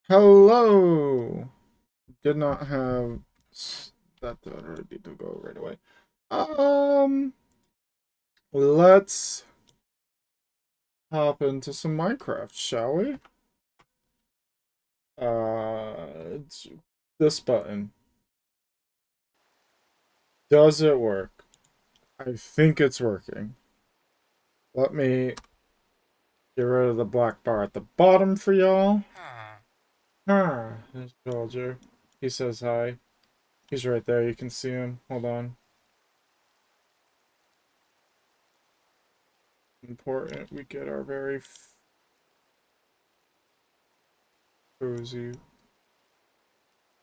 Hello. Did not have that ready to go right away. Um, let's hop into some Minecraft, shall we? It's this button. Does it work? I think it's working. Let me get rid of the black bar at the bottom for y'all. Ah, there's Villager. He says hi. He's right there. You can see him. Hold on. Important we get our very cozy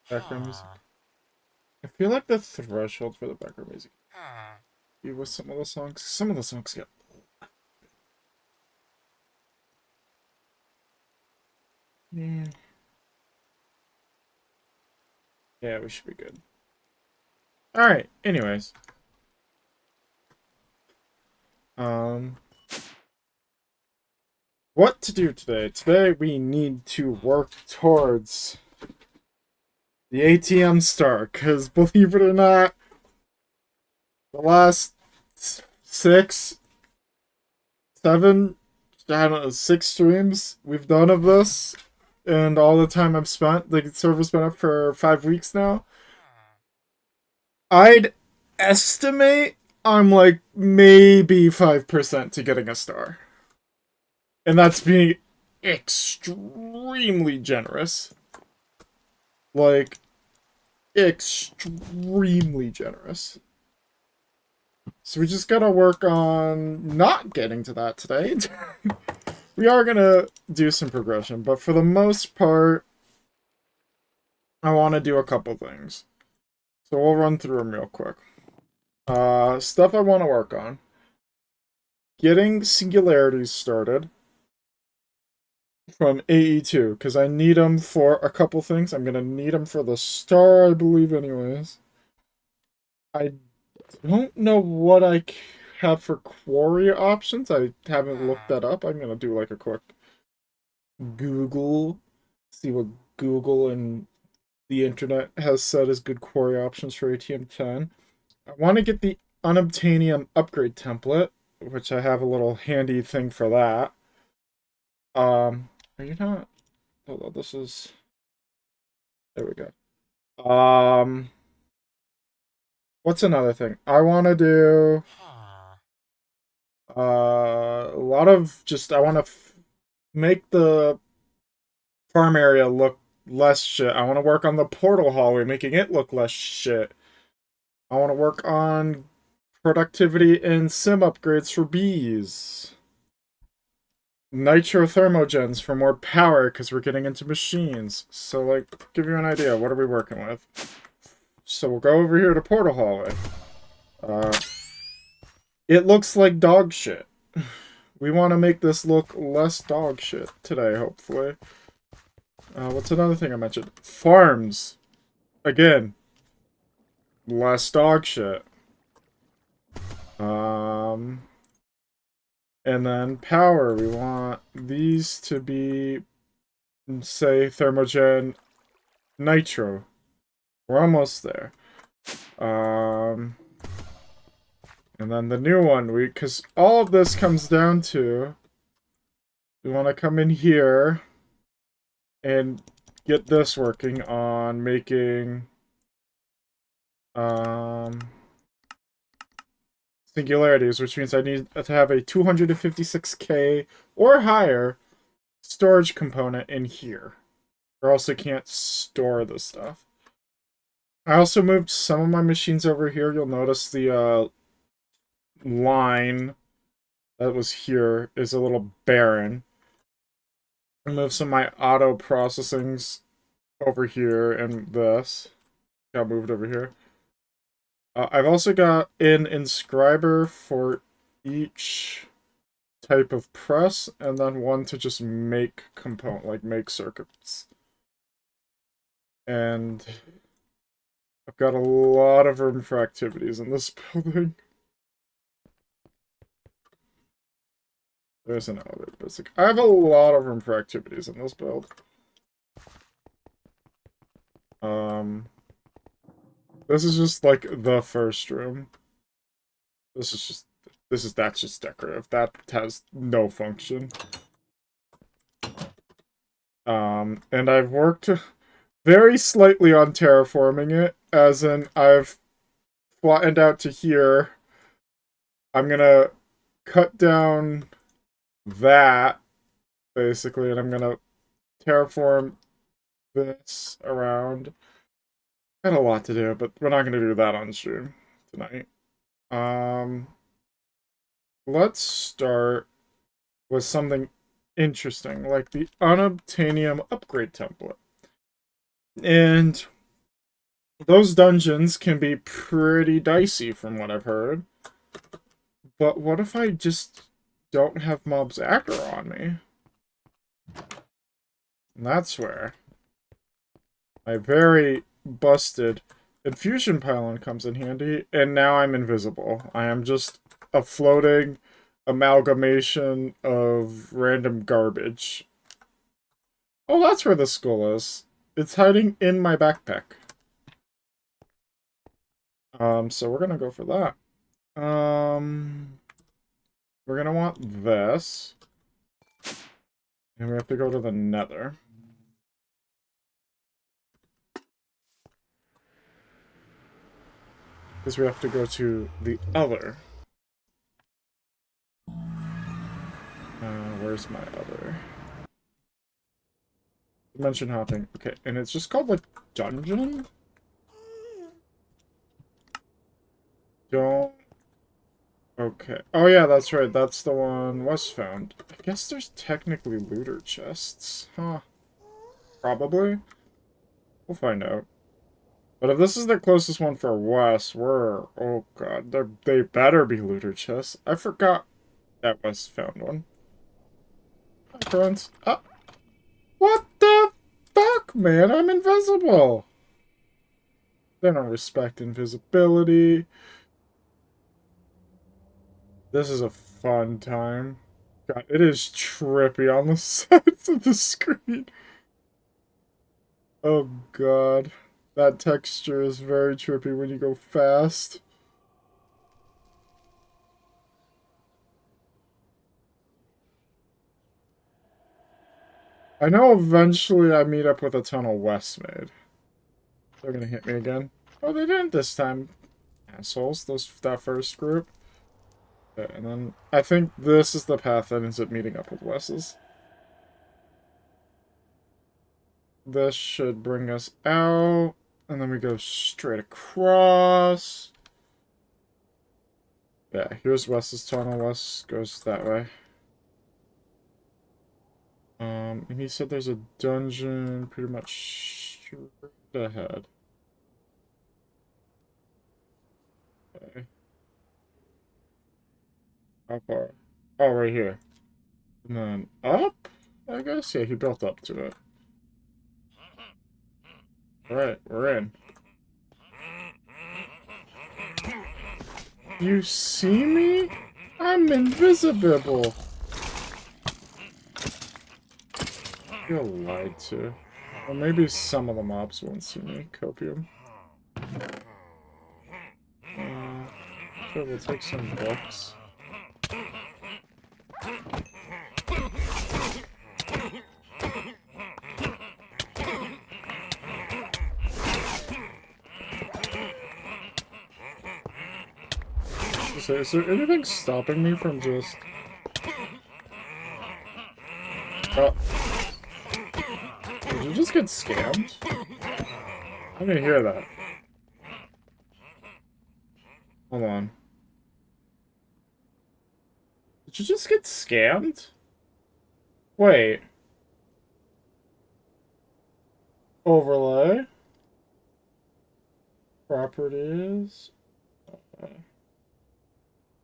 background music. I feel like the threshold for the background music be with some of the songs. Some of the songs get. Yeah. Yeah, we should be good. Alright, anyways. Um what to do today? Today we need to work towards the ATM star, because believe it or not, the last six, seven, I don't know, 6 streams we've done of this, and all the time I've spent, the server's been up for 5 weeks now. I'd estimate I'm like maybe 5% to getting a star. And that's being extremely generous. Like, extremely generous. So we just gotta work on not getting to that today. We are gonna do some progression, but for the most part, I want to do a couple things. So we'll run through them real quick. Stuff I want to work on. Getting singularities started from AE2, because I need them for a couple things. I'm going to need them for the star, I believe, anyways. I don't know what I have for quarry options. I haven't looked that up. I'm going to do like a quick Google, see what Google and the internet has said is good quarry options for ATM10. I want to get the unobtainium upgrade template, which I have a little handy thing for that. Are you not? Hold on, this is. There we go. What's another thing? I want to do a lot of just I want to make the farm area look less shit. I want to work on the portal hallway, making it look less shit. I want to work on productivity and sim upgrades for bees. Nitro thermogens for more power because we're getting into machines. So, like, give you an idea. What are we working with? So we'll go over here to portal hallway. Uh, it looks like dog shit. We want to make this look less dog shit today, hopefully. What's another thing I mentioned? Farms. Again, less dog shit. Um, and then power. We want these to be, say, thermogen nitro. We're almost there. And then the new one, because all of this comes down to, we want to come in here and get this working on making um, singularities, which means I need to have a 256K or higher storage component in here, or else I can't store the stuff. I also moved some of my machines over here. You'll notice the line that was here is a little barren. I moved some of my auto processings over here, and this got moved over here. I've also got an inscriber for each type of press, and then one to just make component, like make circuits. And I've got a lot of room for activities in this building. There's an elevator basic. I have a lot of room for activities in this build. This is just like the first room. That's just decorative. That has no function. And I've worked very slightly on terraforming it, as in I've flattened out to here. I'm gonna cut down that, basically, and I'm gonna terraform this around. Got a lot to do, but we're not gonna do that on stream tonight. Let's start with something interesting, like the Unobtainium upgrade template. And those dungeons can be pretty dicey from what I've heard. But what if I just don't have mobs aggro on me? And that's where my very busted infusion pylon comes in handy, and now I'm invisible. I am just a floating amalgamation of random garbage. Oh, that's where the skull is. It's hiding in my backpack. So we're gonna go for that. We're gonna want this. And we have to go to the nether. Because we have to go to the other. Where's my other? Dimension hopping. Okay, and it's just called, like, dungeon? Don't... Okay. Oh yeah, that's right. That's the one Wes found. I guess there's technically looter chests. Huh. Probably. We'll find out. But if this is the closest one for Wes, we're... Oh god, they better be looter chests. I forgot that Wes found one. Hi, friends. What the fuck, man? I'm invisible! They don't respect invisibility. This is a fun time. God, it is trippy on the sides of the screen. Oh god. That texture is very trippy when you go fast. I know eventually I meet up with a tunnel Wes made. They're gonna hit me again. Oh, they didn't this time. Assholes, that first group. Okay, and then I think this is the path that ends up meeting up with Wes's. This should bring us out. And then we go straight across. Yeah, here's Wes's tunnel. Wes goes that way. And he said there's a dungeon pretty much straight ahead. Okay. How far? Oh, right here. And then up? I guess? Yeah, he built up to it. Alright, we're in. You see me? I'm invisible. You're lied to. Or maybe some of the mobs won't see me. Copium. Sure, we'll take some books. So, is there anything stopping me from just... Oh. Did you just get scammed? I didn't hear that. Hold on. Did you just get scammed? Wait. Overlay. Properties.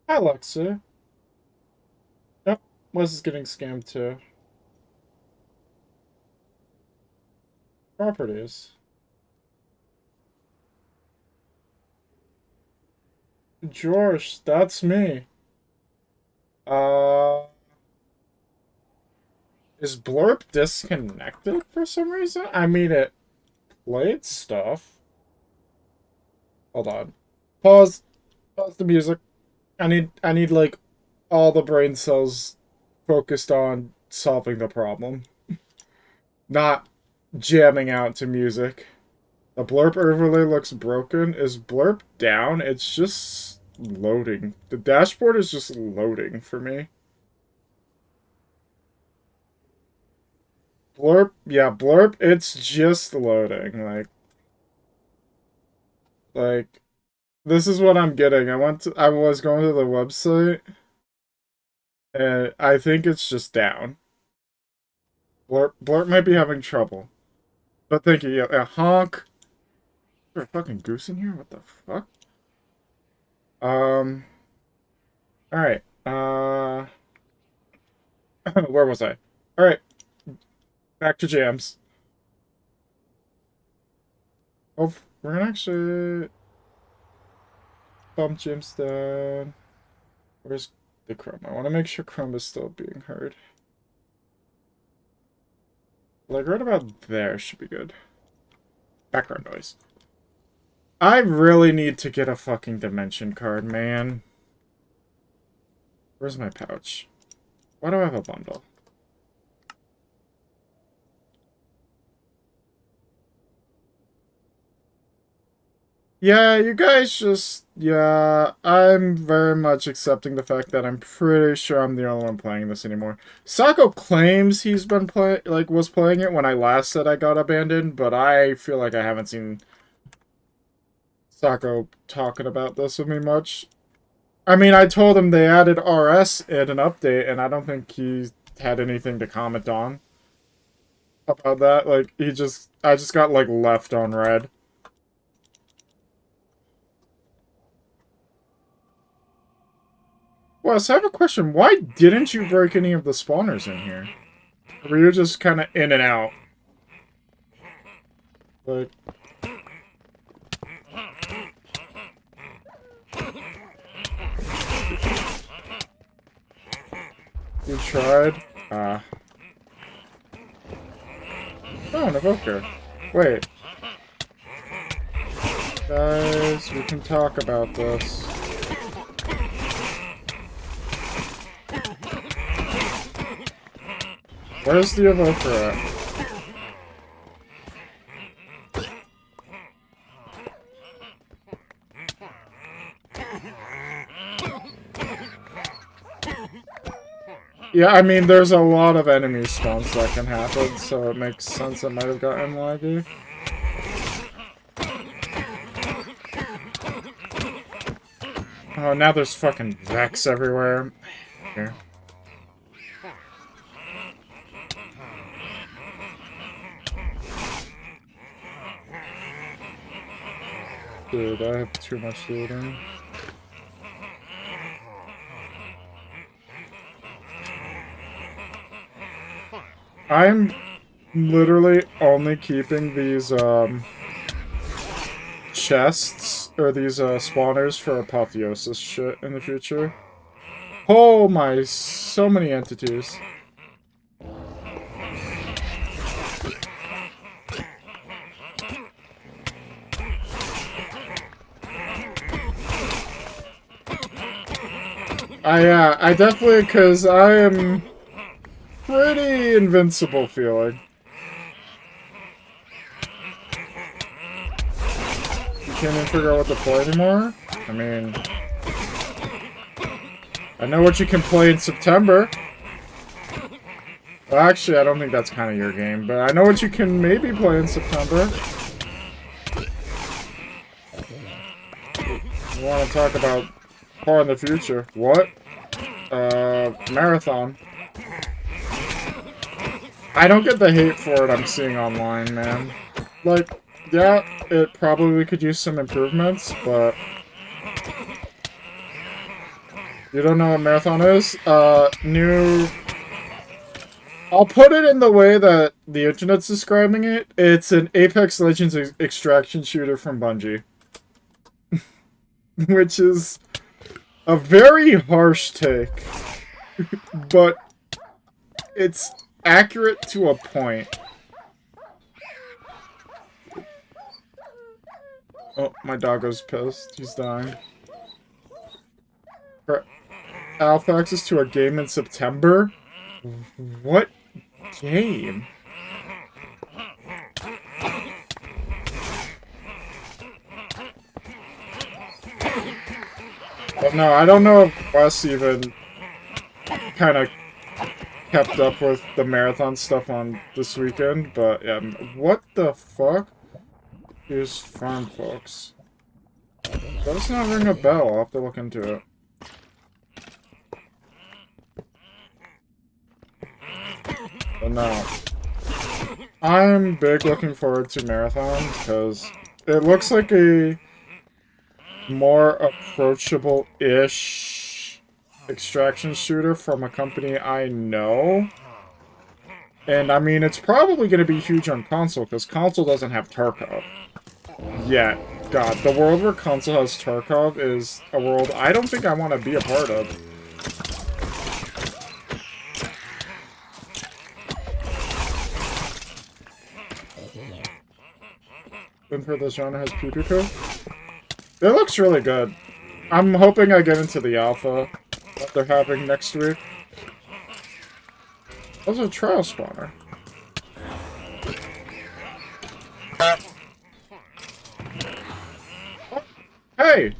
Hi, Alexa. Yep, Wes is getting scammed too. Properties. George, that's me. Is Blurp disconnected for some reason? I mean, it played stuff. Hold on. Pause. Pause the music. I need like all the brain cells focused on solving the problem, not jamming out to music. The Blurp overlay looks broken. Is Blurp down? It's just loading. The dashboard is just loading for me. Blurp, yeah, Blurp, it's just loading. Like, this is what I'm getting. I was going to the website, and I think it's just down. Blurp might be having trouble. But thank you, yeah, honk. Is there a fucking goose in here? What the fuck? Alright, where was I? Alright, back to jams. Oh, we're gonna actually bump jams down. Where's the Chrome? I want to make sure Chrome is still being heard. Like, right about there should be good. Background noise. I really need to get a fucking dimension card, man. Where's my pouch? Why do I have a bundle? Yeah, you guys just... Yeah, I'm very much accepting the fact that I'm pretty sure I'm the only one playing this anymore. Sako claims he's been was playing it when I last said I got abandoned, but I feel like I haven't seen Sako talking about this with me much. I mean, I told him they added RS in an update, and I don't think he had anything to comment on about that. Like, I just got, like, left on red. Wes, I have a question. Why didn't you break any of the spawners in here? Or were you just kind of in and out? Like... You tried? Oh, an evoker. Wait. Guys, we can talk about this. Where's the evoker at? Yeah, I mean, there's a lot of enemy spawns that can happen, so it makes sense it might have gotten laggy. Oh, now there's fucking Vex everywhere. Here. Dude, I have too much looting. I'm literally only keeping these, chests, or these, spawners for apotheosis shit in the future. Oh my, so many entities. I definitely, because I am pretty invincible feeling. You can't even figure out what to play anymore? I mean... I know what you can play in September. Well, actually, I don't think that's kind of your game, but I know what you can maybe play in September. You want to talk about far in the future. What? Marathon. I don't get the hate for it I'm seeing online, man. Like, yeah, it probably could use some improvements, but... You don't know what Marathon is? New... I'll put it in the way that the internet's describing it. It's an Apex Legends extraction shooter from Bungie. Which is a very harsh take. But it's accurate to a point. Oh, my doggo's pissed. He's dying. For alpha access to a game in September? What game? But no, I don't know if Wes even kind of kept up with the marathon stuff on this weekend, but yeah, what the fuck? Here's Farm Folks. Does not ring a bell, I'll have to look into it. But no. I'm big looking forward to Marathon, because it looks like a more approachable-ish extraction shooter from a company I know. And, I mean, it's probably going to be huge on console, because console doesn't have Tarkov. Yet. God, the world where console has Tarkov is a world I don't think I want to be a part of. And for this genre has PvP. It looks really good. I'm hoping I get into the alpha that they're having next week. That's a trial spawner. Oh, hey!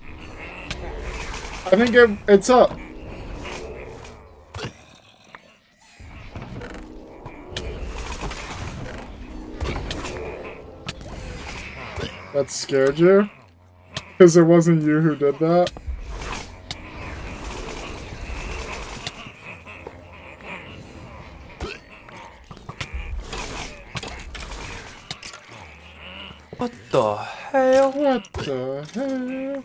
I think it's up. That scared you? Because it wasn't you who did that? What the hell? What the hell?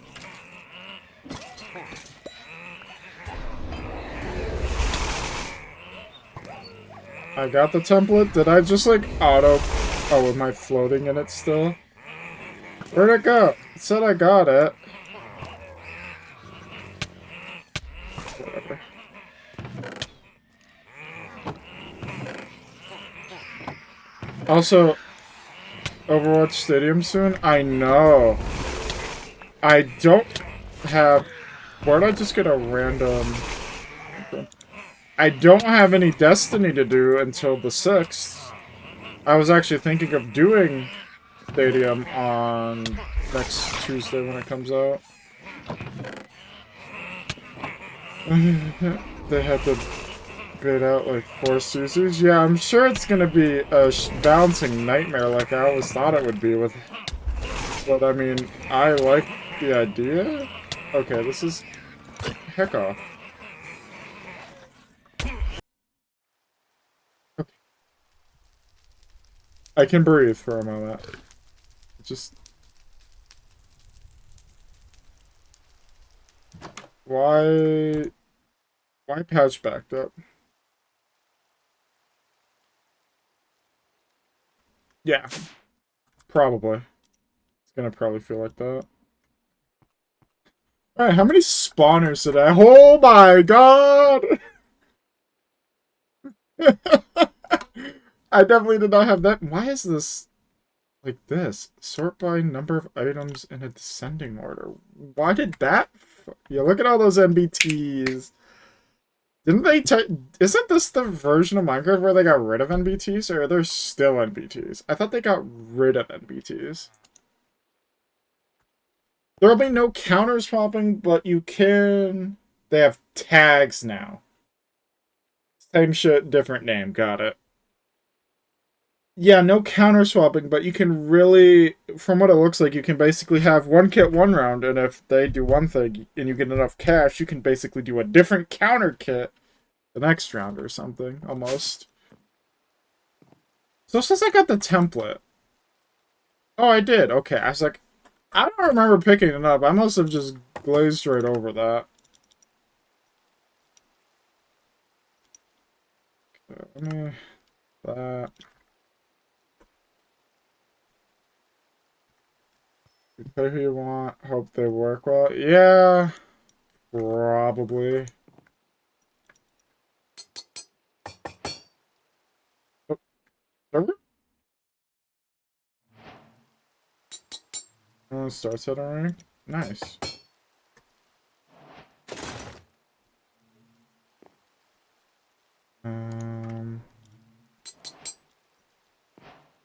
I got the template. Did I just like auto... Oh, am I floating in it still? Where'd it go? It said I got it. Whatever. Also, Overwatch Stadium soon? I know. I don't have... Where'd I just get a random... I don't have any Destiny to do until the 6th. I was actually thinking of doing Stadium on next Tuesday when it comes out. They had to bid out like 4 Susie's. Yeah, I'm sure it's gonna be a bouncing nightmare like I always thought it would be with... But I mean, I like the idea. Okay, this is... Heck off. Okay. I can breathe for a moment. Just... Why patch backed up? Yeah. Probably. It's gonna probably feel like that. Alright, how many spawners did I... Oh my god! I definitely did not have that. Why is this like this? Sort by number of items in a descending order. Why did that... Yeah, look at all those NBTs. Didn't they... Isn't this the version of Minecraft where they got rid of NBTs? Or are there still NBTs? I thought they got rid of NBTs. There'll be no counters popping, but you can... They have tags now. Same shit, different name. Got it. Yeah, no counter swapping, but you can really, from what it looks like, you can basically have one kit one round, and if they do one thing and you get enough cash, you can basically do a different counter kit the next round or something, almost. So since I got the template... Oh, I did. Okay, I was like, I don't remember picking it up. I must have just glazed right over that. Okay, that... You pay who you want, hope they work well. Yeah, probably. Server? Oh, starts at a rank? Nice.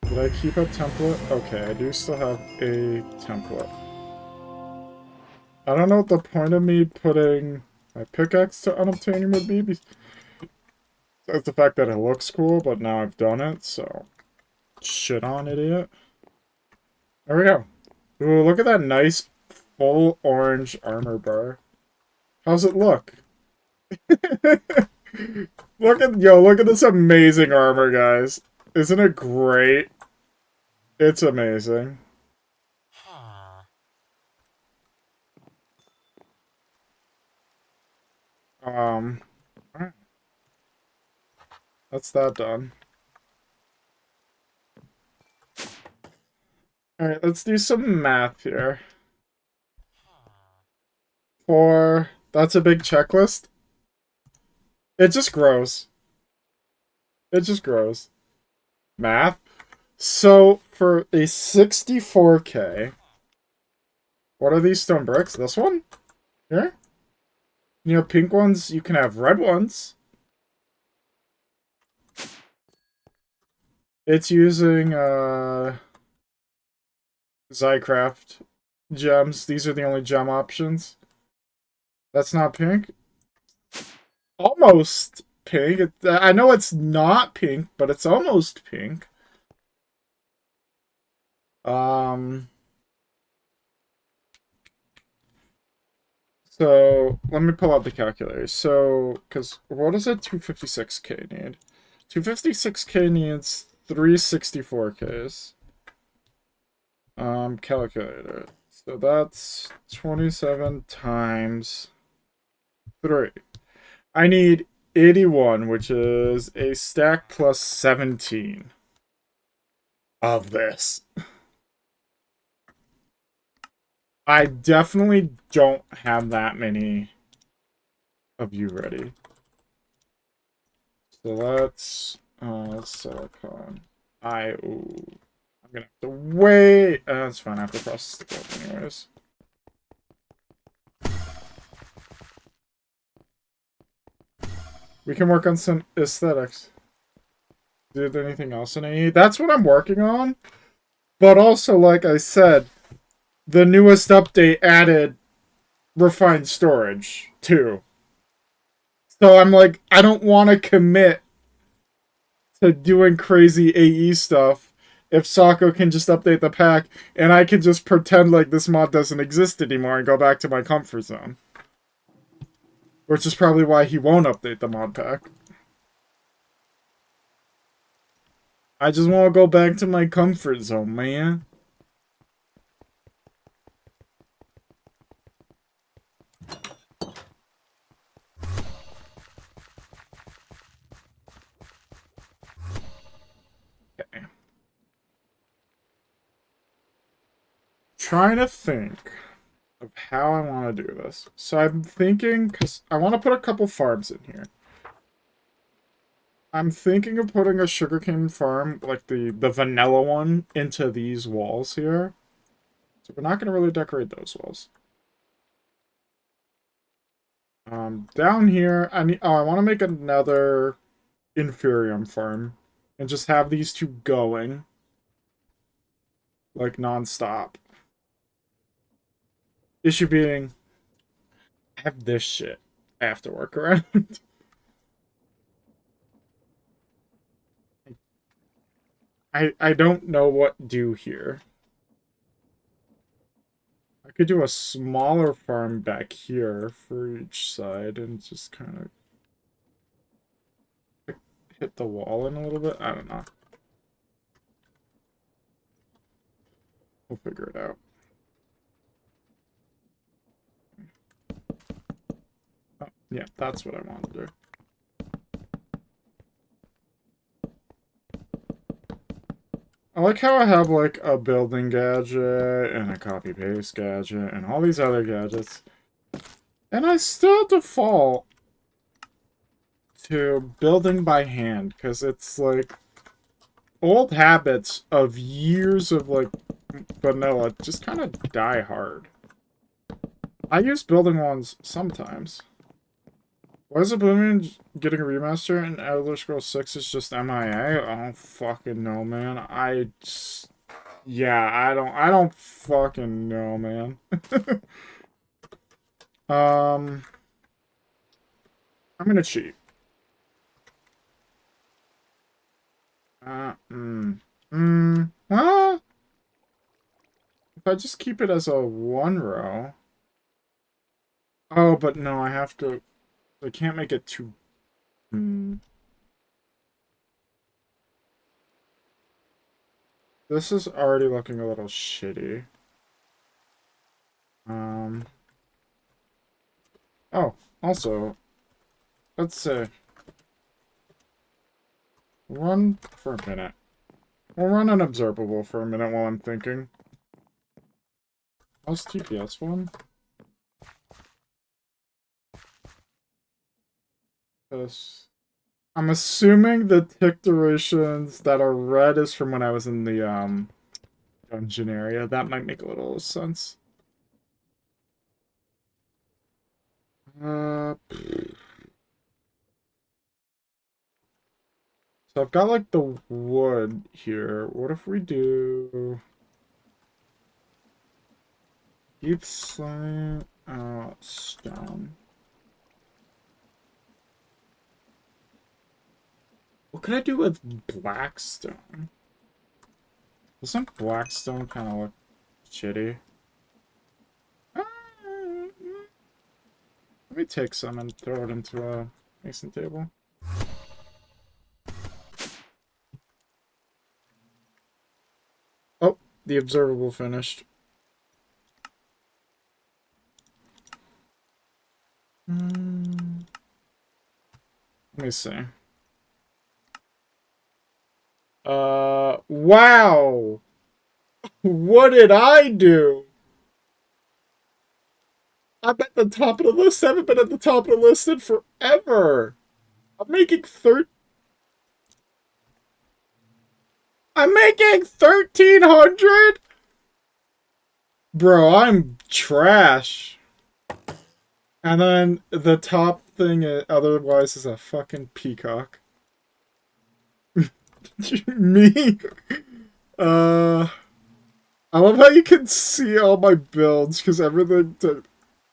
Did I keep a template? Okay, I do still have a template. I don't know what the point of me putting my pickaxe to unobtainium would be, besides the fact that it looks cool, but now I've done it, so... Shit on, idiot. There we go. Ooh, look at that nice, full orange armor bar. How's it look? Look at this amazing armor, guys. Isn't it great? It's amazing. Alright. That's that done. Alright, let's do some math here. That's a big checklist. It just grows. It just grows. Math. So, for a 64k, what are these stone bricks? This one? Here? You know, pink ones, you can have red ones. It's using, Zycraft gems. These are the only gem options. That's not pink? Almost pink. I know it's not pink, but it's almost pink. So, let me pull out the calculator. So, because what does a 256k need? 256k needs 364ks. Calculator. So that's 27 times 3. I need 81, which is a stack plus 17 of this. I definitely don't have that many of you ready. So that's silicon. I'm gonna have to wait. That's fine. I have to process the build anyways. We can work on some aesthetics. Did anything else in AE? That's what I'm working on. But also, like I said, the newest update added refined storage, too. So I'm like, I don't want to commit to doing crazy AE stuff if Sako can just update the pack and I can just pretend like this mod doesn't exist anymore and go back to my comfort zone. Which is probably why he won't update the mod pack. I just want to go back to my comfort zone, man. Okay. Trying to think of how I want to do this. So I'm thinking, because I want to put a couple farms in here. I'm thinking of putting a sugarcane farm, like the vanilla one, into these walls here. So we're not going to really decorate those walls. Down here, I want to make another Inferium farm. And just have these two going. Like, non-stop. Issue being, I have this shit I have to work around. I don't know what to do here. I could do a smaller farm back here for each side and just kind of hit the wall in a little bit. I don't know. We'll figure it out. Oh, yeah, that's what I want to do. I like how I have, like, a building gadget, and a copy-paste gadget, and all these other gadgets. And I still default to building by hand, because it's, like, old habits of years of, like, vanilla just kind of die hard. I use building ones sometimes. Why is Oblivion getting a remaster and Elder Scrolls 6 is just MIA? I don't fucking know, man. Yeah, I don't fucking know, man. I'm gonna cheat. Huh? If I just keep it as a one row. Oh, but no, I have to. I can't make it too. This is already looking a little shitty. Oh, also, let's say. Run for a minute. We'll run an observable for a minute while I'm thinking. How's TPS one? Yes. I'm assuming the tick durations that are red is from when I was in the dungeon area. That might make a little sense. So I've got like the wood here. What if we do deep slime stone? What could I do with blackstone? Doesn't blackstone kind of look shitty? Let me take some and throw it into a mason table. Oh, the observable finished. Let me see. Wow! What did I do? I'm at the top of the list. I haven't been at the top of the list in forever. I'm making 1,300? Bro, I'm trash. And then the top thing otherwise is a fucking peacock. Me? I love how you can see all my builds, because everything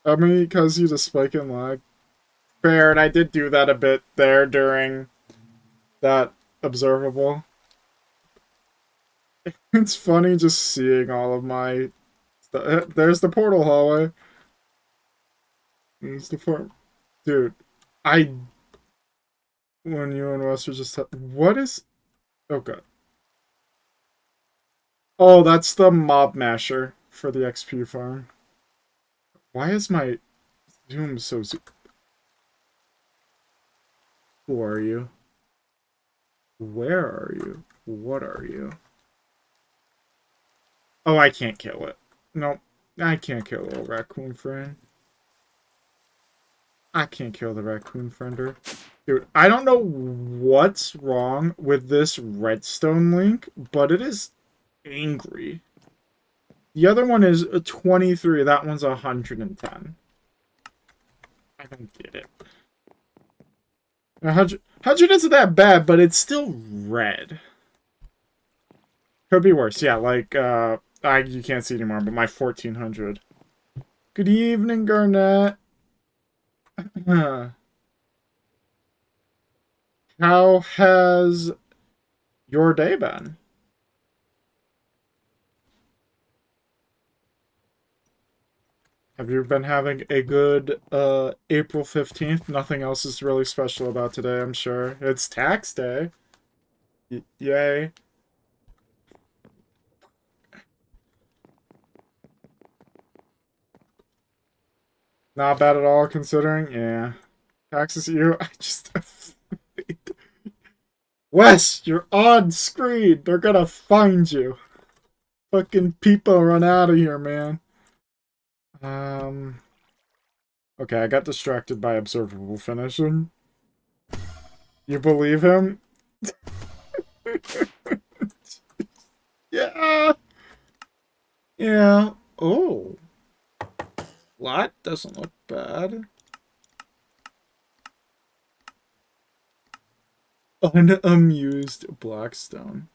I mean, because you just spike and lag. Fair, and I did do that a bit there during that observable. It's funny just seeing all of my... There's the portal hallway. There's the port... Dude, when you and Wes were just... What is... Oh, God. Oh, that's the mob masher for the XP farm. Why is my zoom so Who are you? Where are you? What are you? Oh, I can't kill it. Nope. I can't kill a little raccoon friend. I can't kill the raccoon friender. Dude, I don't know what's wrong with this redstone link, but it is angry. The other one is a 23. That one's 110. I don't get it. 100 isn't that bad, but it's still red. Could be worse. Yeah, like, you can't see anymore, but my 1400. Good evening, Garnet. How has your day been? Have you been having a good April 15th? Nothing else is really special about today, I'm sure. It's tax day. Yay. Not bad at all, considering. Yeah. Taxes you. I just... Wes, you're on screen. They're gonna find you. Fucking people run out of here, man. Okay, I got distracted by observable finishing. You believe him? Yeah. Yeah. Oh. That doesn't look bad. Unamused Blackstone.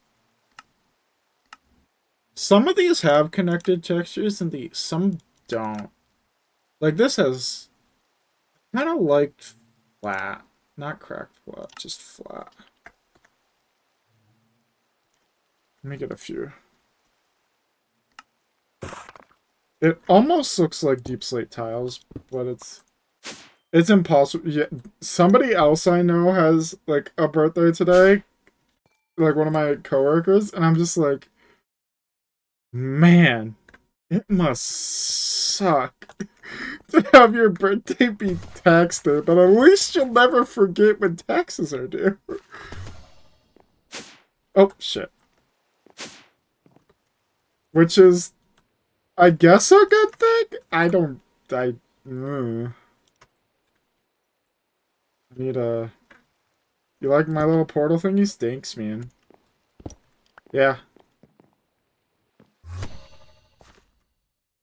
Some of these have connected textures and some don't. Like this has kind of like flat. Not cracked flat, just flat. Let me get a few. It almost looks like deep slate tiles, but it's impossible. Yeah, somebody else I know has like a birthday today, like one of my coworkers, and I'm just like, man, it must suck to have your birthday be taxed day, but at least you'll never forget when taxes are due. Oh shit. Which is, I guess, a good thing? I need a... You like my little portal thingy? Stinks, man. Yeah.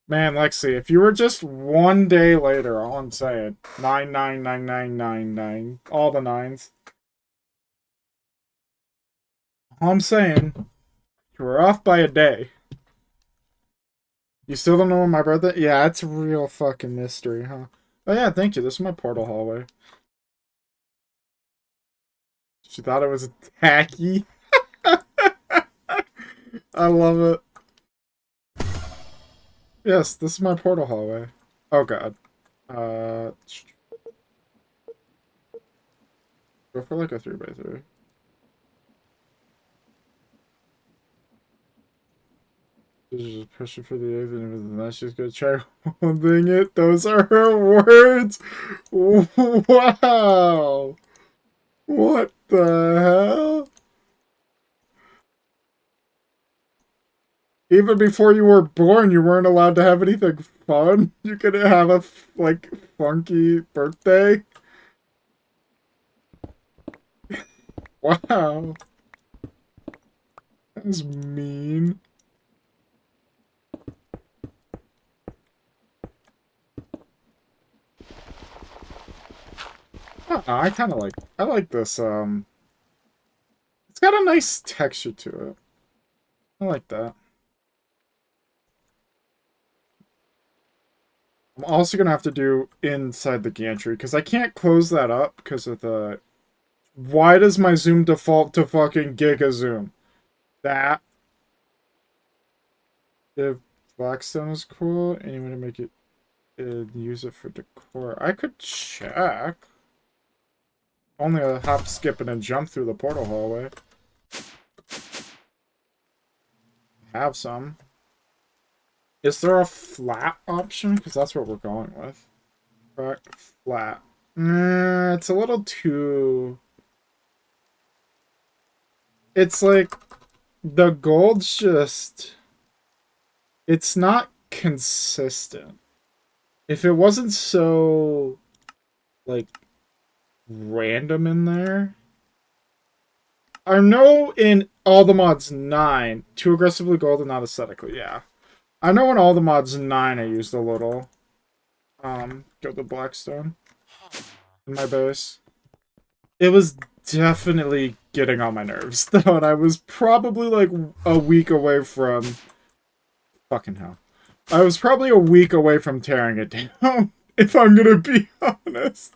Man, Lexi, if you were just one day later, all I'm saying. 999999. All the nines. All I'm saying, you were off by a day. You still don't know when my birthday? Yeah, it's a real fucking mystery, huh? Oh yeah, thank you. This is my portal hallway. She thought it was tacky. I love it. Yes, this is my portal hallway. Oh god. Go for like a 3x3. Just pushing for the eggs and then she's gonna try holding it. Those are her words. Wow. What the hell? Even before you were born, you weren't allowed to have anything fun. You couldn't have a like funky birthday. Wow. That's mean. I kind of like. I like this. It's got a nice texture to it. I like that. I'm also gonna have to do inside the gantry because I can't close that up because of the. Why does my zoom default to fucking giga zoom? That. If Blackstone is cool, and you want to make it use it for decor, I could check. Only a hop, skip, and a jump through the portal hallway. Have some. Is there a flat option? Because that's what we're going with. Right, flat. It's a little too... It's like... The gold's just... It's not consistent. If it wasn't so... Like... Random in there... I know in all the mods 9, too aggressively gold and not aesthetically, yeah. I know in all the mods 9 I used a little. Go to Blackstone. In my base. It was definitely getting on my nerves, though, and I was probably like a week away from... Fucking hell. I was probably a week away from tearing it down, if I'm gonna be honest.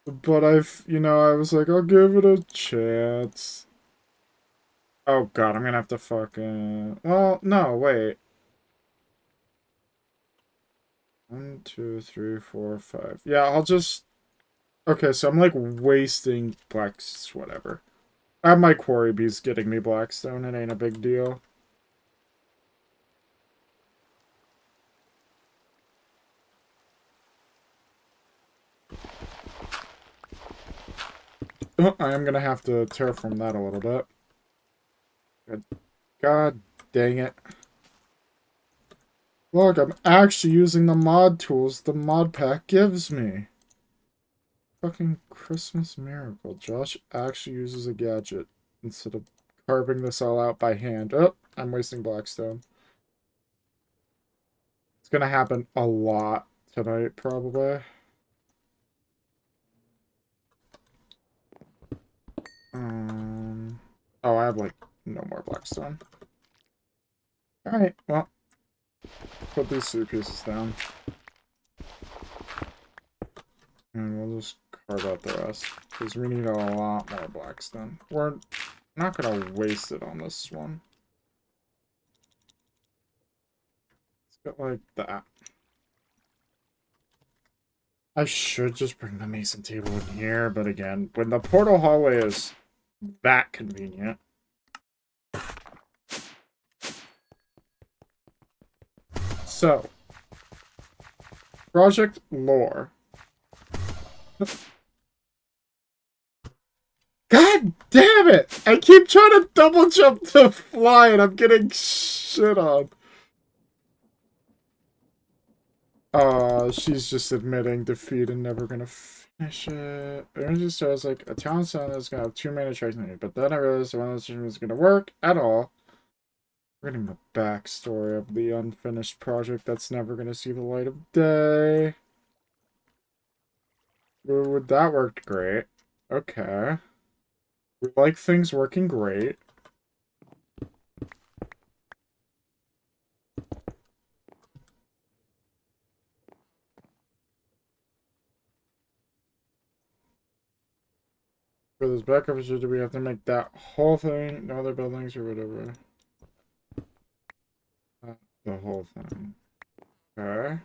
But I was like, I'll give it a chance. Oh god, I'm gonna have to fucking... Well, no, wait. 1, 2, 3, 4, 5. Yeah, I'll just... Okay, so I'm like wasting whatever. I have my quarry bees getting me Blackstone, it ain't a big deal. I am gonna have to terraform that a little bit. God dang it. Look, I'm actually using the mod tools the mod pack gives me. fucking Christmas miracle. Josh actually uses a gadget instead of carving this all out by hand. Oh, I'm wasting Blackstone. It's gonna happen a lot tonight, probably. Oh, I have, like, no more Blackstone. Alright, well, put these suitcases down. And we'll just carve out the rest. Because we need a lot more Blackstone. We're not going to waste it on this one. Let's go like that. I should just bring the mason table in here, but again, when the portal hallway is that convenient. So, project lore. God damn it! I keep trying to double jump to fly and I'm getting shit on. She's just admitting defeat and never gonna finish it. Energy Star's like a town center that's gonna have 2 main attractions, but then I realized one of those was gonna work at all. We're getting the backstory of the unfinished project that's never gonna see the light of day. Would that worked great. Okay. We like things working great. For this backup, do we have to make that whole thing? No other buildings or whatever? The whole thing. Okay.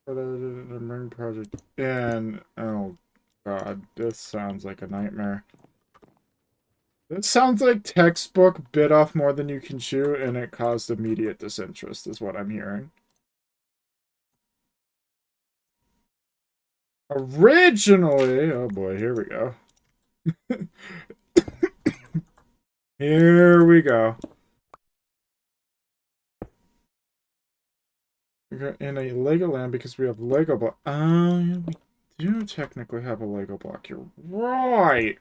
For the marine project in. Oh god, this sounds like a nightmare. This sounds like textbook bit off more than you can chew, and it caused immediate disinterest, is what I'm hearing. Originally, oh boy, here we go. Here we go. We're in a Lego land because we have Lego block. Yeah, we do technically have a Lego block. You're right.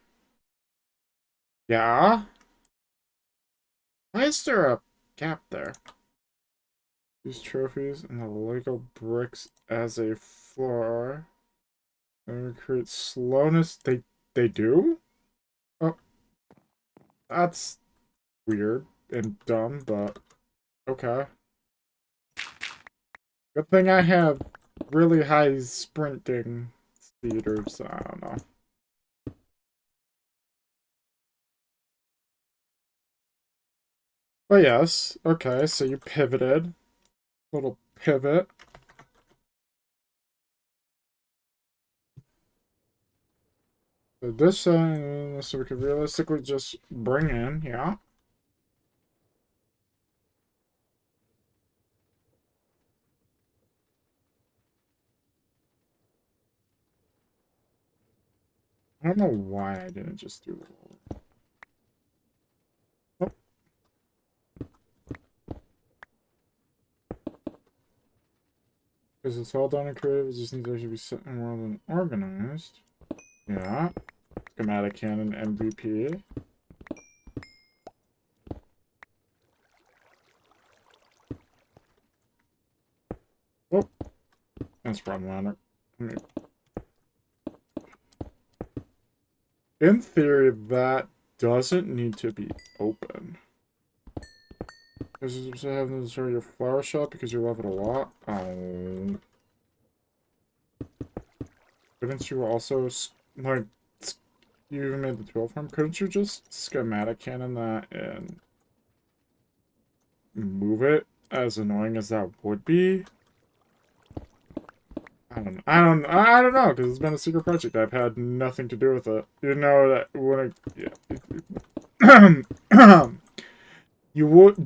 Yeah? Why is there a gap there? These trophies and the Lego bricks as a floor. And create slowness. They do? Oh. That's weird and dumb, but okay. Good thing I have really high sprinting speed, or so, I don't know. But yes, okay, so you pivoted. Little pivot. So this, so we could realistically just bring in, yeah. I don't know why I didn't just do it. Oh. Because it's all done and creative, it just needs to actually be set in more than organized. Yeah. Schematic cannon MVP. Oh. That's problematic. In theory, that doesn't need to be open. Because you have to start your flower shop because you love it a lot. Oh. Couldn't you also, like, you even made the 12 farm? Couldn't you just schematic cannon that and move it? As annoying as that would be? I don't know, because it's been a secret project. I've had nothing to do with it. You know that when yeah.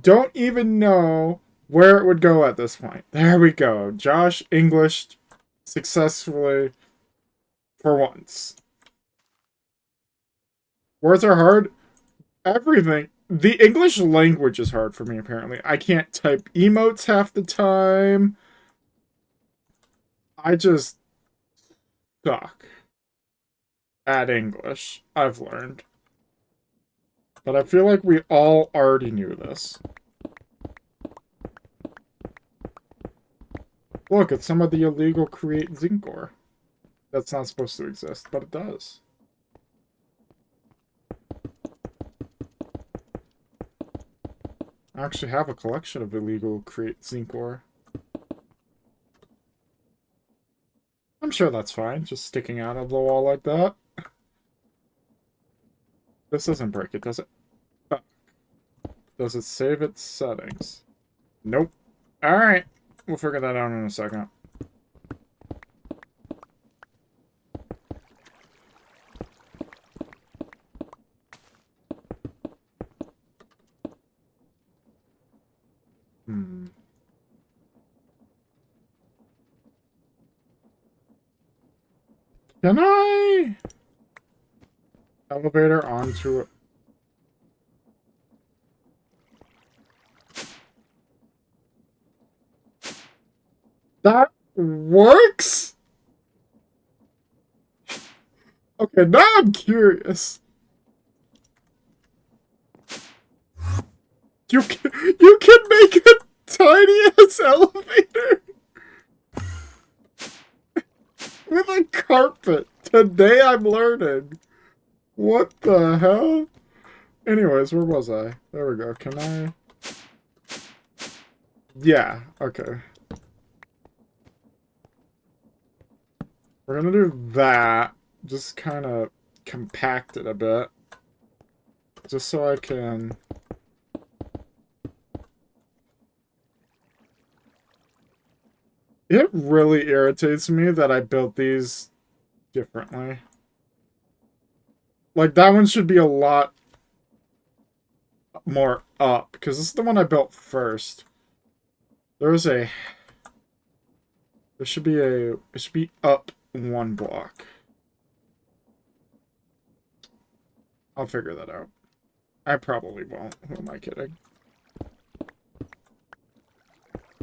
Don't even know where it would go at this point. There we go. Josh English successfully for once. Words are hard. Everything. The English language is hard for me, apparently. I can't type emotes half the time. I just... suck at English. I've learned. But I feel like we all already knew this. Look, it's some of the illegal create zinc ore. That's not supposed to exist, but it does. I actually have a collection of illegal create zinc ore. I'm sure that's fine, just sticking out of the wall like that. This doesn't break it, does it? Does it save its settings? Nope. Alright. We'll figure that out in a second. Can I? Elevator onto it. That works? Okay, now I'm curious. You can make a tiny ass elevator with a carpet. Today I'm learning. What the hell? Anyways, where was I? There we go. Can I? Yeah, okay. We're gonna do that. Just kind of compact it a bit. Just so I can... It really irritates me that I built these differently. Like, that one should be a lot more up, because this is the one I built first. There should be it should be up one block. I'll figure that out. I probably won't. Who am I kidding?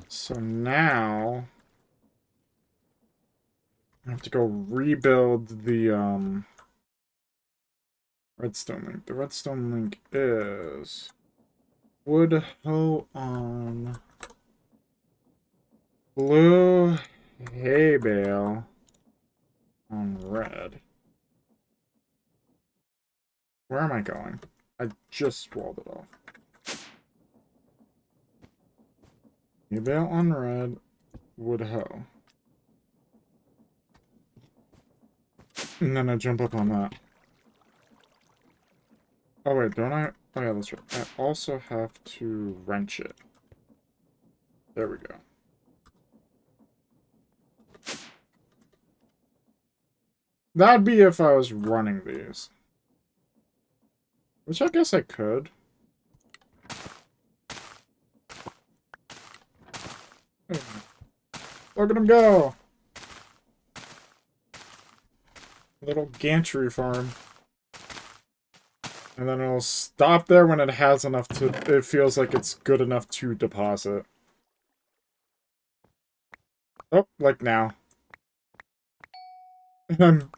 So now... I have to go rebuild the, redstone link. The redstone link is... wood hoe on... blue hay bale on red. Where am I going? I just walled it off. Hay bale on red, wood hoe. And then I jump up on that. Oh wait, don't I? Oh yeah, that's right. I also have to wrench it. There we go. That'd be if I was running these. Which I guess I could. Look at him go! Little gantry farm. And then it'll stop there when it has enough to... It feels like it's good enough to deposit. Oh, like now. I'm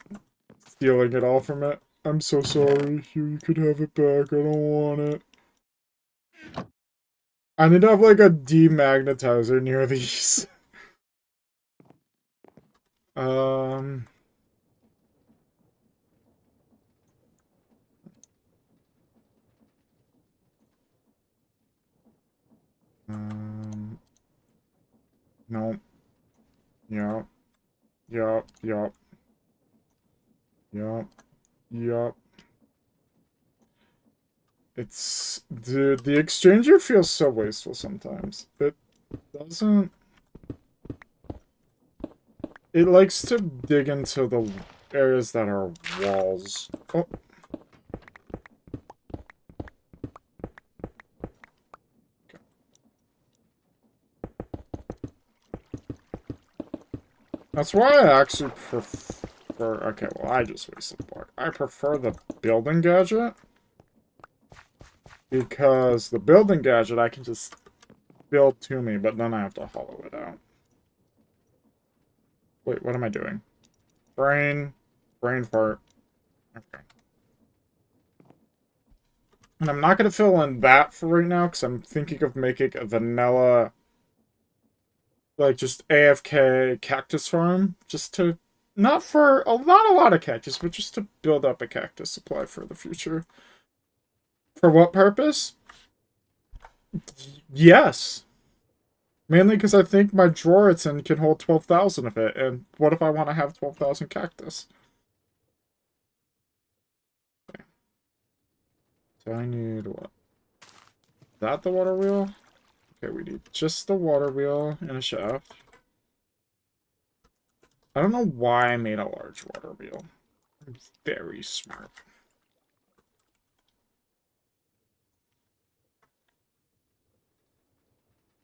stealing it all from it. I'm so sorry. Here, you could have it back. I don't want it. I need to have, like, a demagnetizer near these. No. Yup. Yup. Yup. Yup. Yup. It's... Dude, the exchanger feels so wasteful sometimes. It doesn't... It likes to dig into the areas that are walls. Oh. That's why I actually prefer... Okay, well, I just wasted the block. I prefer the building gadget. Because the building gadget, I can just build to me, but then I have to hollow it out. Wait, what am I doing? Brain fart. Okay. And I'm not going to fill in that for right now, because I'm thinking of making a vanilla, like, just AFK cactus farm, just to, not a lot of cactus, but just to build up a cactus supply for the future. For what purpose? Yes. Mainly because I think my drawer it's in can hold 12,000 of it, and what if I want to have 12,000 cactus? Okay. So I need what? Is that the water wheel? Okay, we need just the water wheel and a shaft. I don't know why I made a large water wheel. I'm very smart.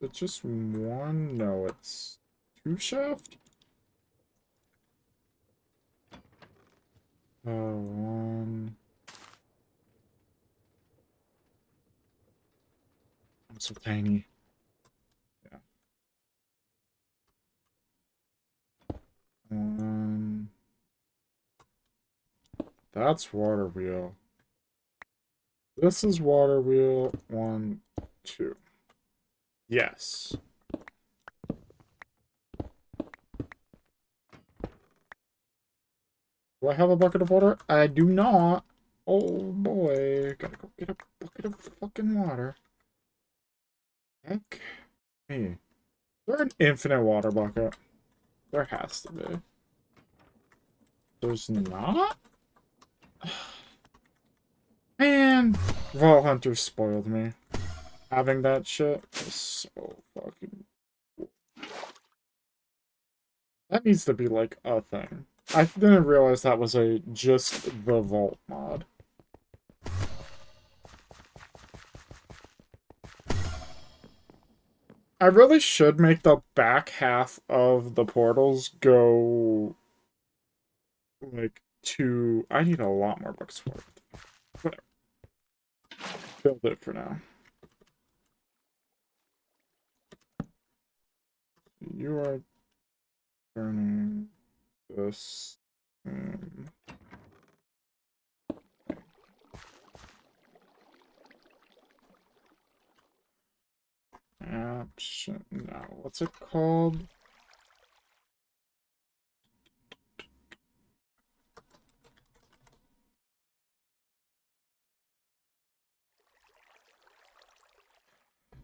It's just one? No, it's two shaft? One. I'm so tiny. Yeah. One. That's water wheel. This is water wheel. 1, 2. Yes. Do I have a bucket of water? I do not. Oh boy. Gotta go get a bucket of fucking water. Heck. Hey. Is there an infinite water bucket? There has to be. There's not? Man. Vault Hunter spoiled me. Having that shit is so fucking cool. That needs to be like a thing. I didn't realize that was just the Vault mod. I really should make the back half of the portals go like to. I need a lot more books for it. Whatever. Build it for now. You are turning this. Option. No, what's it called?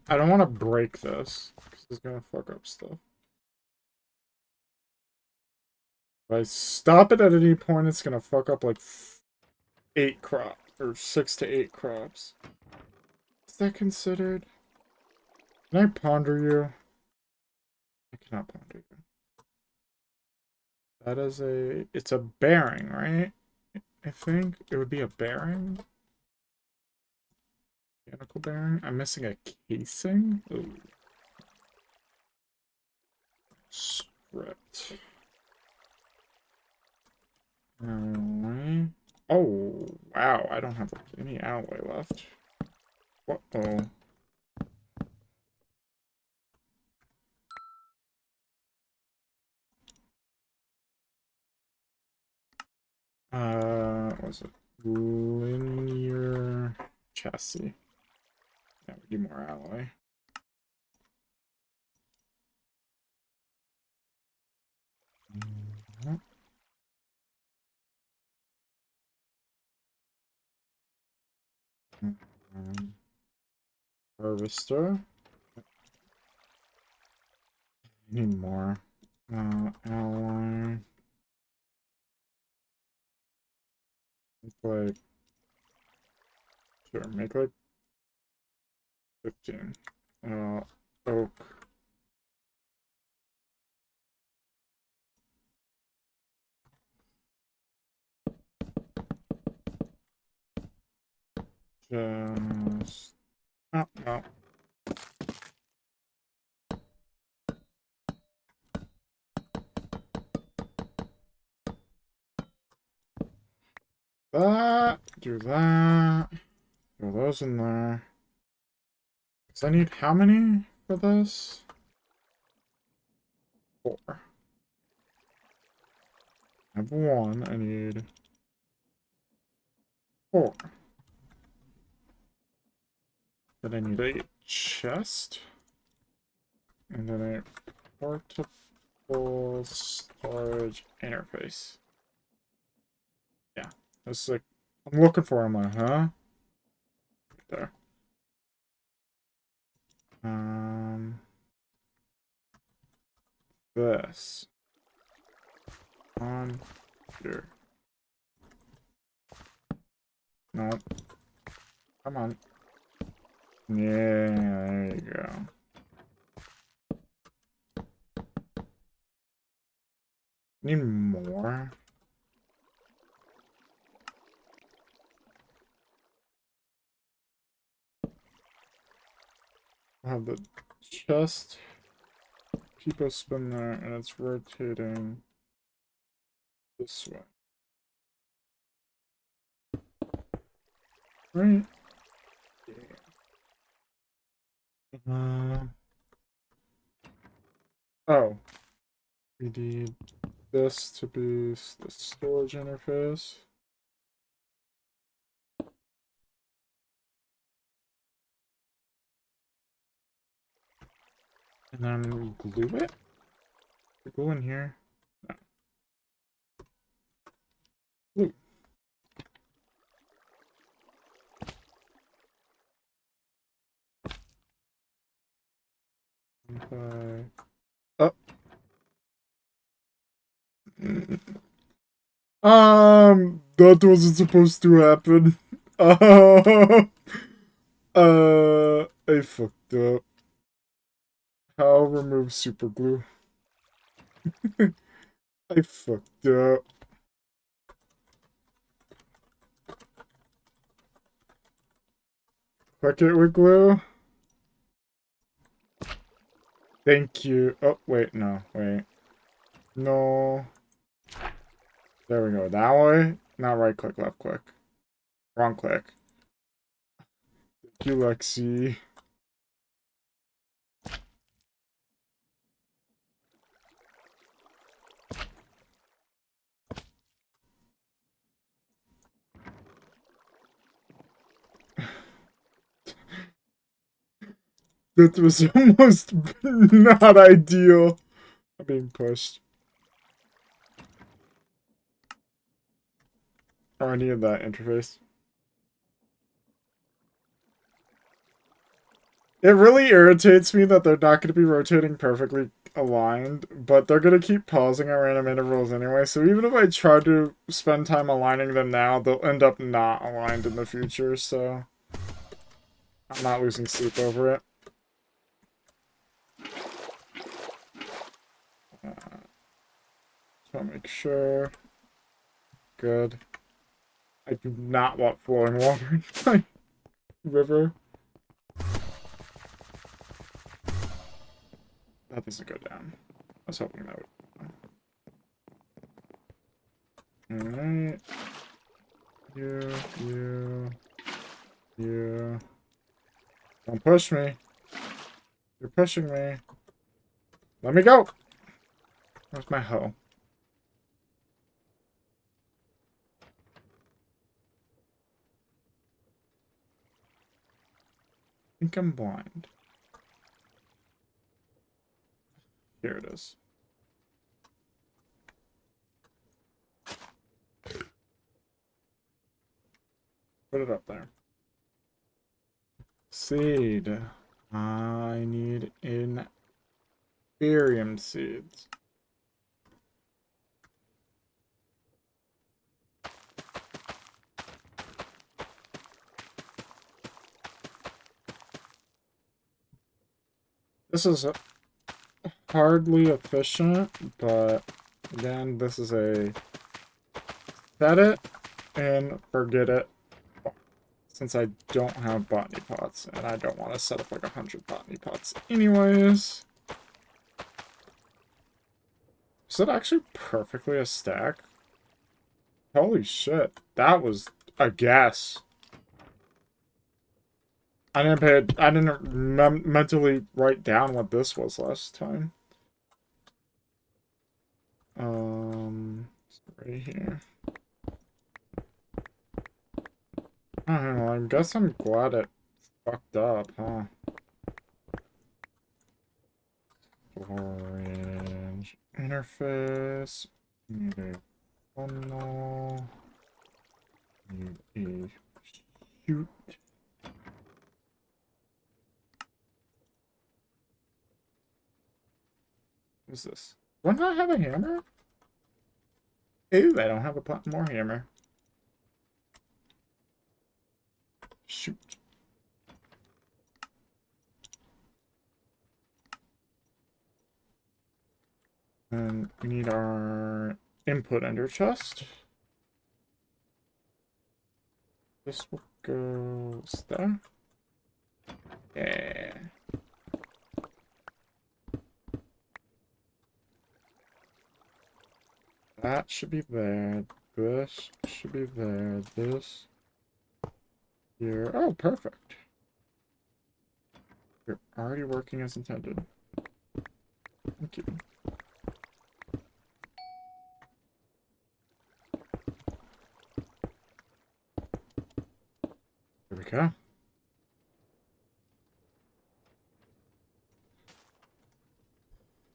I don't want to break this because it's gonna fuck up stuff. If I stop it at any point, it's gonna fuck up like 8 crops or 6 to 8 crops. Is that considered? Can I ponder you? I cannot ponder you. That is it's a bearing, right? I think it would be a bearing. Mechanical bearing. I'm missing a casing. Ooh. Script. Alloy. Oh, wow. I don't have like, any alloy left. Uh-oh. What was it? Linear chassis. Yeah, we need more alloy. Harvester. Need more. Alloy. Make like. Sure, make like 15. Oak. Just. Oh, no. That. Do that. Throw those in there. Because I need how many for this? 4. I have 1. I need 4. Then I need a chest. And then a portable storage interface. Yeah. That's like, I'm looking for him, huh? There. This. On here. No. Come on. Yeah, there you go. Need more? I have the chest. Keep a spin there, and it's rotating this way. Right? Yeah. Oh. We need this to be the storage interface. And then we glue it? We glue in here? No. Glue. Oh. That wasn't supposed to happen. I fucked up. How remove super glue? I fucked up. Click it with glue. Thank you. Oh, wait, no, wait. No. There we go. That way? Not right click, left click. Wrong click. Thank you, Lexi. That was almost not ideal. I'm being pushed. Oh, I needed that interface. It really irritates me that they're not going to be rotating perfectly aligned, but they're going to keep pausing at random intervals anyway, so even if I try to spend time aligning them now, they'll end up not aligned in the future, so I'm not losing sleep over it. So make sure. Good. I do not want flowing water in my river. That doesn't go down. I was hoping that would. Alright. You. Don't push me. You're pushing me. Let me go! Where's my hoe? I think I'm blind. Here it is. Put it up there. Seed. I need Inferium seeds. This is hardly efficient, but again, this is a set it and forget it. Since I don't have botany pots, and I don't want to set up like 100 botany pots anyways. Is it actually perfectly a stack? Holy shit, that was a guess. I didn't mentally write down what this was last time. right here. I don't know, I guess I'm glad it fucked up, huh? Orange interface. Need a funnel. Need a shoot. What's this? Why do I have a hammer? Ooh, I don't have a more hammer. Shoot. And we need our input ender chest. This will go there. Yeah. That should be there. This should be there. This here. Oh, perfect. You're already working as intended. Thank you. There we go.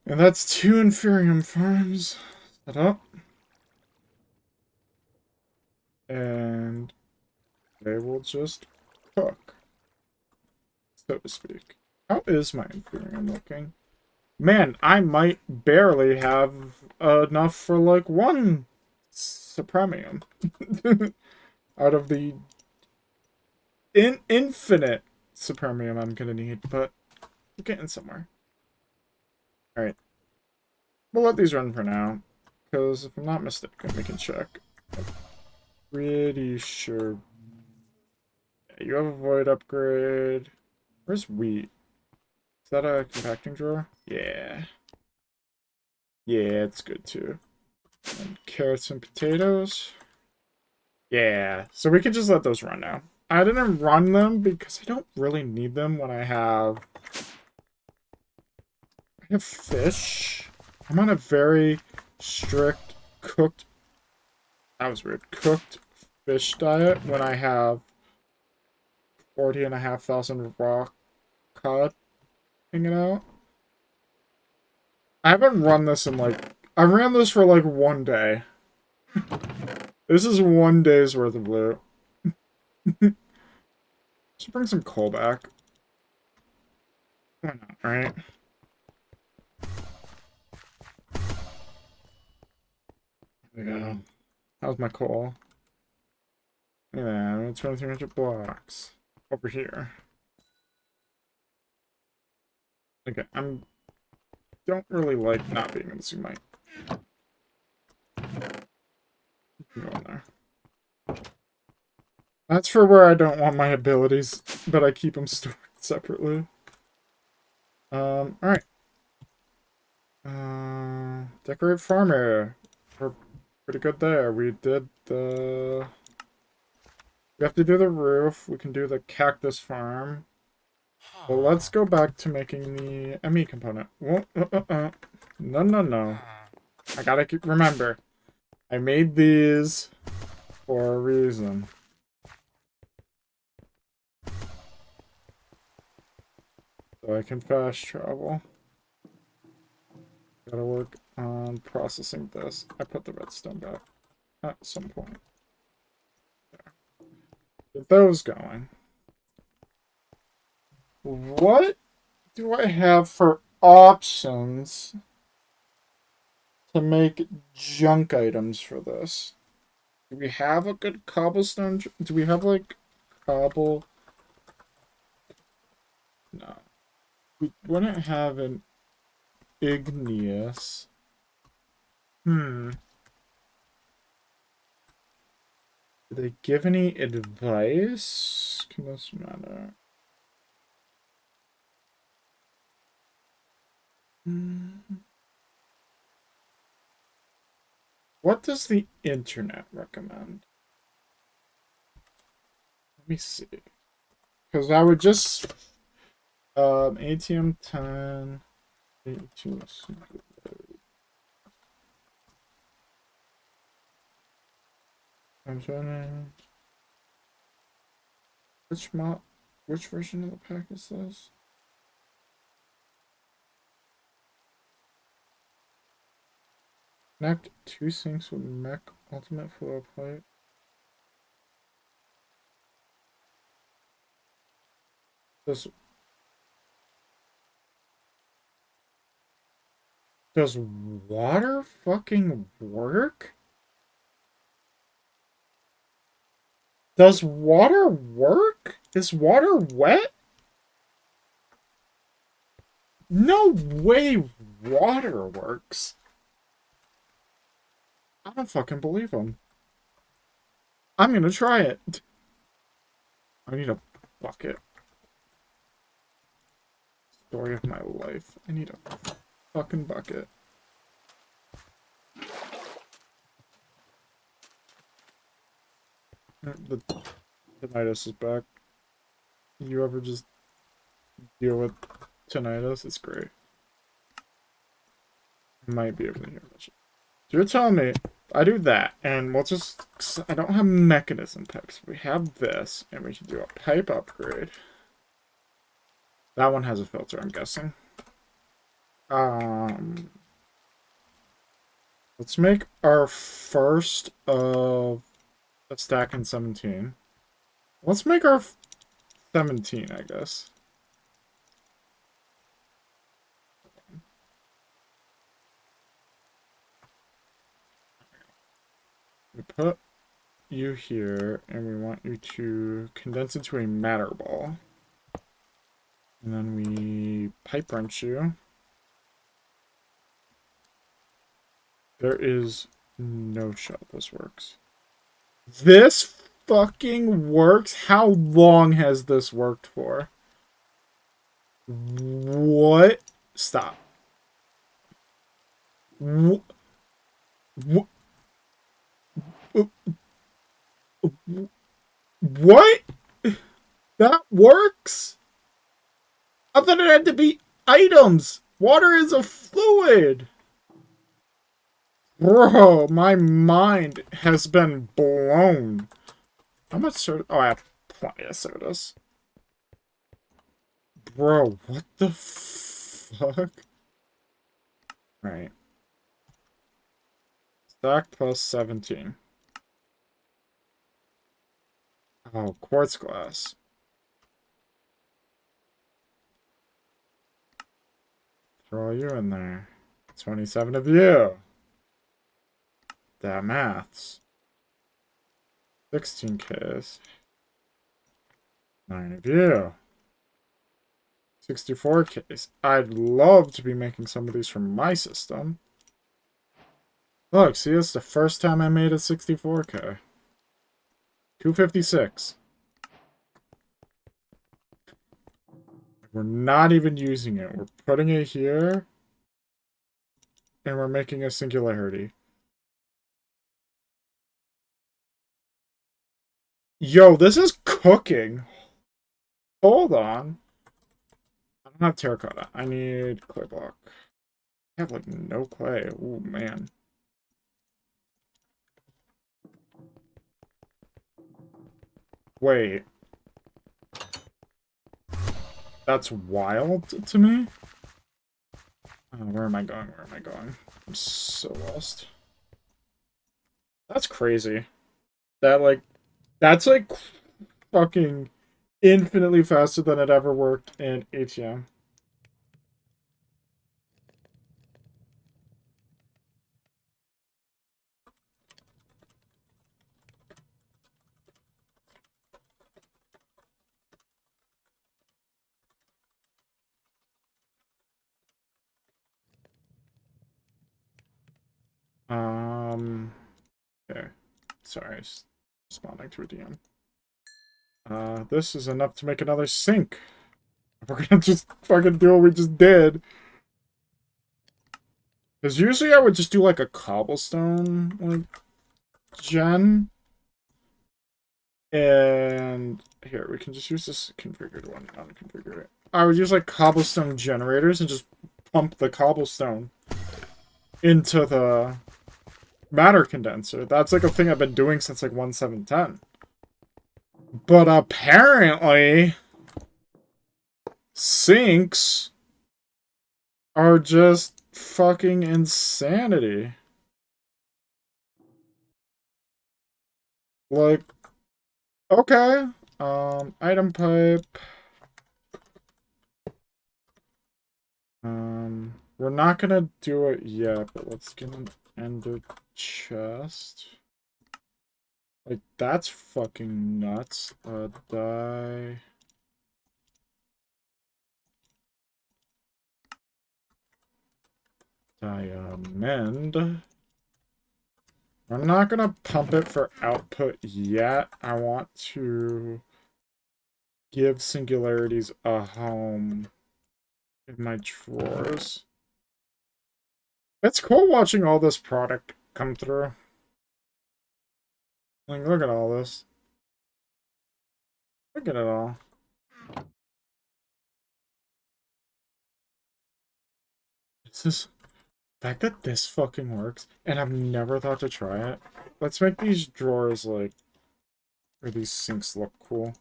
And that's 2 Inferium farms set up. And they will just cook, so to speak. How is my Inferium looking? Man, I might barely have enough for like 1 Supremium. Out of the infinite Supremium I'm gonna need, but we're getting somewhere. Alright. We'll let these run for now, because if I'm not mistaken, we can check. I'm pretty sure. Yeah, you have a void upgrade. Where's wheat? Is that a compacting drawer? Yeah. Yeah, it's good too. And carrots and potatoes. Yeah, so we can just let those run now. I didn't run them because I don't really need them when I have fish. I'm on a very strict cooked, that was weird, cooked fish diet when I have 40,500 raw cod hanging out. I haven't run this in like, I ran this for like 1 day. This is 1 day's worth of loot. Just bring some coal back. Why not, right? There we go. How's my coal? Yeah, 2,300 blocks. Over here. Okay, don't really like not being able to see my... Go in there. That's for where I don't want my abilities, but I keep them stored separately. Alright. Decorate farmer. We're pretty good there. We did the... We have to do the roof. We can do the cactus farm. Well, let's go back to making the ME component. No, no, no. I gotta remember. I made these for a reason. So I can fast travel. Gotta work on processing this. I put the redstone back at some point. There. Get those going. What do I have for options to make junk items for this? Do we have a good cobblestone? Do we have like cobble? No. We wouldn't have an igneous. Do they give any advice? Can this matter? What does the internet recommend? Let me see. Because I would just ATM 10 ATM. I'm trying to... Which version of the pack is this? Connect 2 sinks with mech ultimate flow plate. Does water fucking work? Does water work? Is water wet? No way water works. I don't fucking believe him. I'm gonna try it. I need a bucket. Story of my life. I need a fucking bucket. The tinnitus is back. You ever just deal with tinnitus? It's great. I might be able to hear much. So you're telling me I do that, and we'll just... I don't have mechanism pipes. We have this, and we can do a pipe upgrade. That one has a filter, I'm guessing. Let's make our first of a stack in 17. Let's make our 17, I guess. We put you here, and we want you to condense into a matter ball. And then we pipe wrench you. There is no shot this works. This fucking works? How long has this worked for? What? Stop. What? What? That works? I thought it had to be items. Water is a fluid. Bro, my mind has been blown. How much soda? Oh, I have plenty of sodas. Bro, what the fuck? Right. Stack plus 17. Oh, quartz glass. Throw you in there. 27 of you. That maths. 16 Ks. 9 of you. 64 Ks. I'd love to be making some of these from my system. Look, see, it's the first time I made a 64K. 256. We're not even using it. We're putting it here. And we're making a singularity. Yo, this is cooking. Hold on. I don't have terracotta. I need clay block. I have, like, no clay. Ooh, man. Wait. That's wild to me. Oh, where am I going? Where am I going? I'm so lost. That's crazy. That's like fucking infinitely faster than it ever worked in ATM. Okay. Sorry, responding to a DM. This is enough to make another sink. We're gonna just fucking do what we just did. Because usually I would just do like a cobblestone, like, gen. And here, we can just use this configured one, unconfigure it. I would use like cobblestone generators and just pump the cobblestone into the matter condenser. That's like a thing I've been doing since like 1.7.10. But apparently, sinks are just fucking insanity. Like, okay. Item pipe. We're not gonna do it yet, but let's get an ender chest. Like, that's fucking nuts. Die. Diamond. I'm not gonna pump it for output yet. I want to give singularities a home in my drawers. It's cool watching all this product come through. Like, look at all this. Look at it all. This is... The fact that this fucking works, and I've never thought to try it. Let's make these drawers, like... Or these sinks look cool.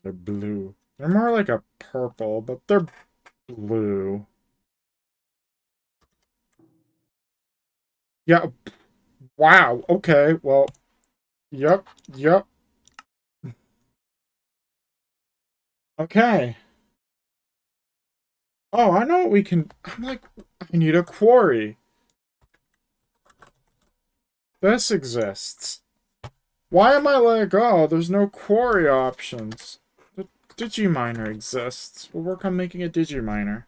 They're blue. They're more like a purple, but they're blue. Yeah. Wow. Okay. Well. Yep. Yep. Okay. Oh, I know what we can... I'm like, I need a quarry. This exists. Why am I like, oh, there's no quarry options? The Digiminer exists. We'll work on making a Digiminer.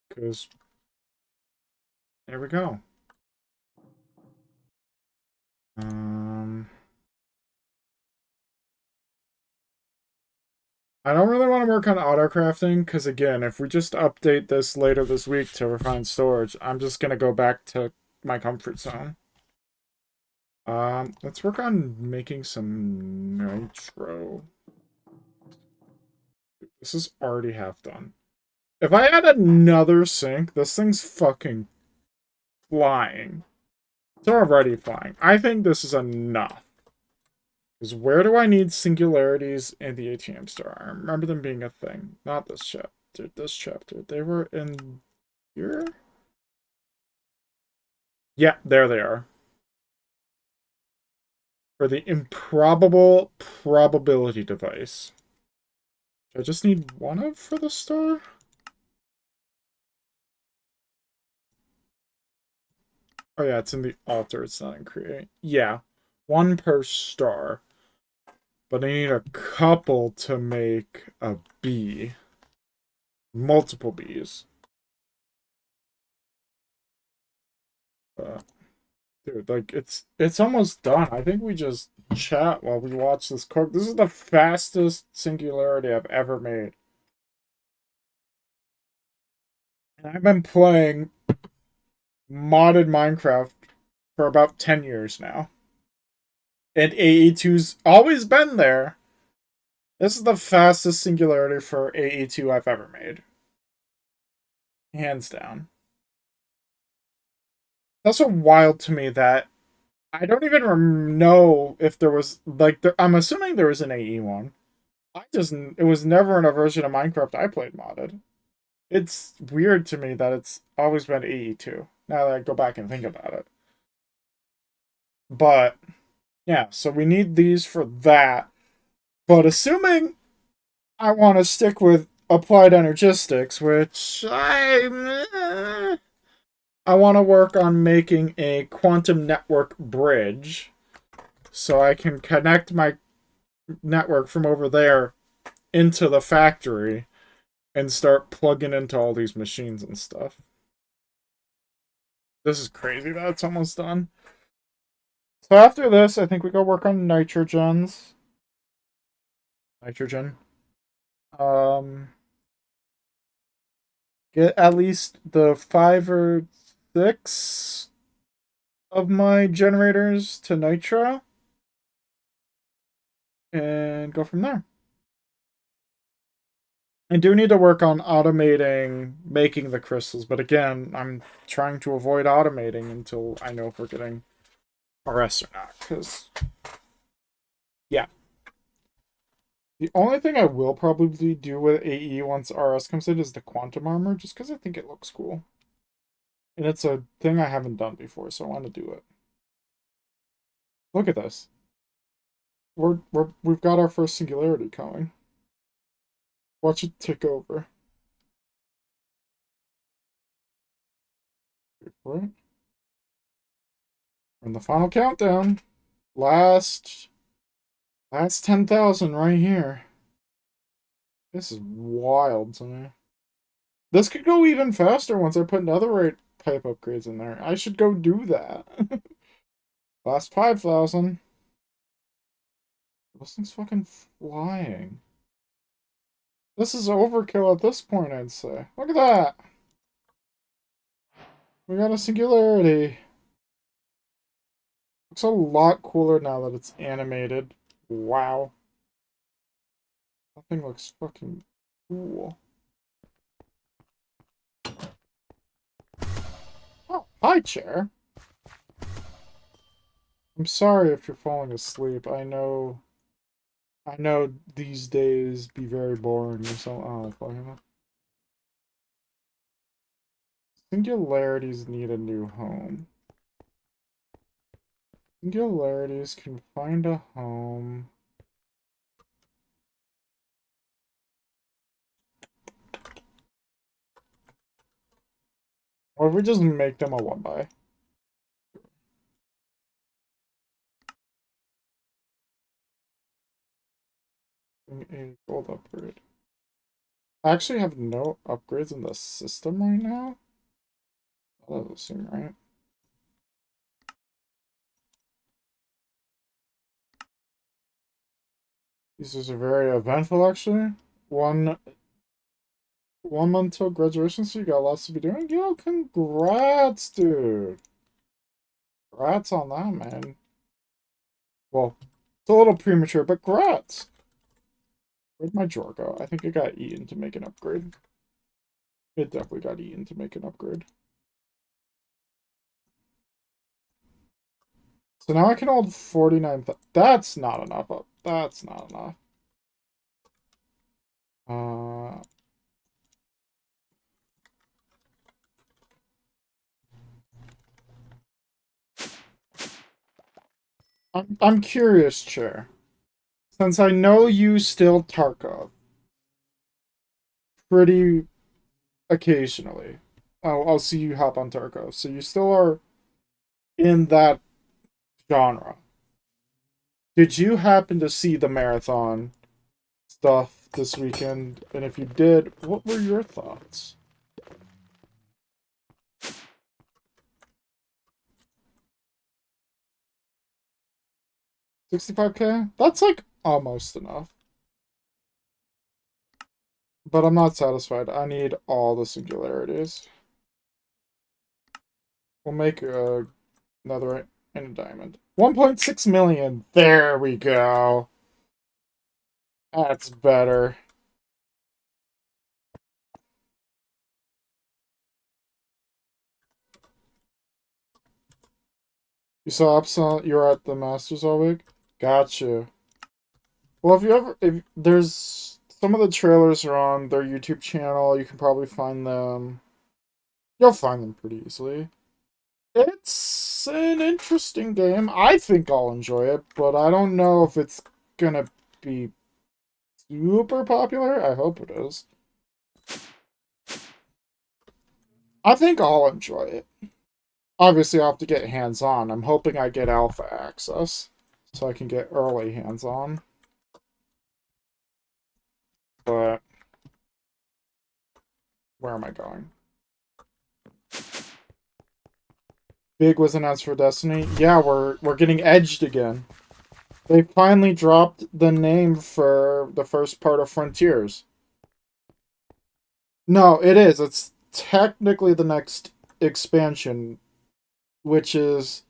Because... There we go. I don't really want to work on auto-crafting, because again, if we just update this later this week to refine storage, I'm just going to go back to my comfort zone. Let's work on making some nitro. This is already half done. If I add another sink, this thing's fucking flying. It's already flying. I think this is enough. Because where do I need singularities in the ATM store? I remember them being a thing. Not this chapter. This chapter. They were in here? Yeah, there they are. For the improbable probability device. I just need one of for the star? Oh yeah, it's in the altar. It's not in create. Yeah, one per star. But I need a couple to make a bee. Multiple bees. Dude, like, it's almost done. I think we just chat while we watch this cook. This is the fastest singularity I've ever made. And I've been playing modded Minecraft for about 10 years now. And AE2's always been there. This is the fastest singularity for AE2 I've ever made. Hands down. That's so wild to me that I don't even know if there was, like, I'm assuming there was an AE one. It was never in a version of Minecraft I played modded. It's weird to me that it's always been AE2, now that I go back and think about it. But, yeah, so we need these for that. But assuming I want to stick with applied energistics, which I want to work on making a quantum network bridge so I can connect my network from over there into the factory and start plugging into all these machines and stuff. This is crazy that it's almost done. So after this, I think we go work on nitrogens. Nitrogen. Get at least the 5 or 6 of my generators to nitro. And go from there. I do need to work on automating making the crystals, but again, I'm trying to avoid automating until I know if we're getting RS or not, because, yeah. The only thing I will probably do with AE once RS comes in is the quantum armor, just because I think it looks cool. And it's a thing I haven't done before, so I want to do it. Look at this. We've got our first singularity coming. Watch it tick over. Wait for it. We're in the final countdown. Last 10,000 right here. This is wild to me. This could go even faster once I put netherite pipe upgrades in there. I should go do that. Last 5,000. This thing's fucking flying. This is overkill at this point, I'd say. Look at that! We got a singularity. Looks a lot cooler now that it's animated. Wow. That thing looks fucking cool. Oh, hi, chair. I'm sorry if you're falling asleep. I know these days be very boring or something. Oh, fucking. Singularities need a new home. Singularities can find a home. Or if we just make them a 1x. A gold upgrade. I actually have no upgrades in the system right now. That doesn't seem right. These are very eventful, actually. One month till graduation, so you got lots to be doing. Yo, congrats, dude. Congrats on that, man. Well, it's a little premature, but congrats. Where'd my drawer go? I think it got eaten to make an upgrade. It definitely got eaten to make an upgrade. So now I can hold 49. That's not enough. That's not enough. I'm curious, Chair. Since I know you still Tarkov pretty occasionally, I'll see you hop on Tarkov. So you still are in that genre. Did you happen to see the marathon stuff this weekend? And if you did, what were your thoughts? 65K? That's like almost enough. But I'm not satisfied. I need all the singularities. We'll make another and a diamond. 1.6 million. There we go. That's better. You saw Upsell, you were at the Masters all week? Gotcha. Well, if there's some of the trailers are on their YouTube channel, you can probably find them. You'll find them pretty easily. It's an interesting game. I think I'll enjoy it, but I don't know if it's gonna be super popular. I hope it is. I think I'll enjoy it. Obviously, I'll have to get hands-on. I'm hoping I get alpha access, so I can get early hands-on. But where am I going? Big was announced for Destiny. Yeah, we're getting edged again. They finally dropped the name for the first part of Frontiers. No, it is. It's technically the next expansion, which is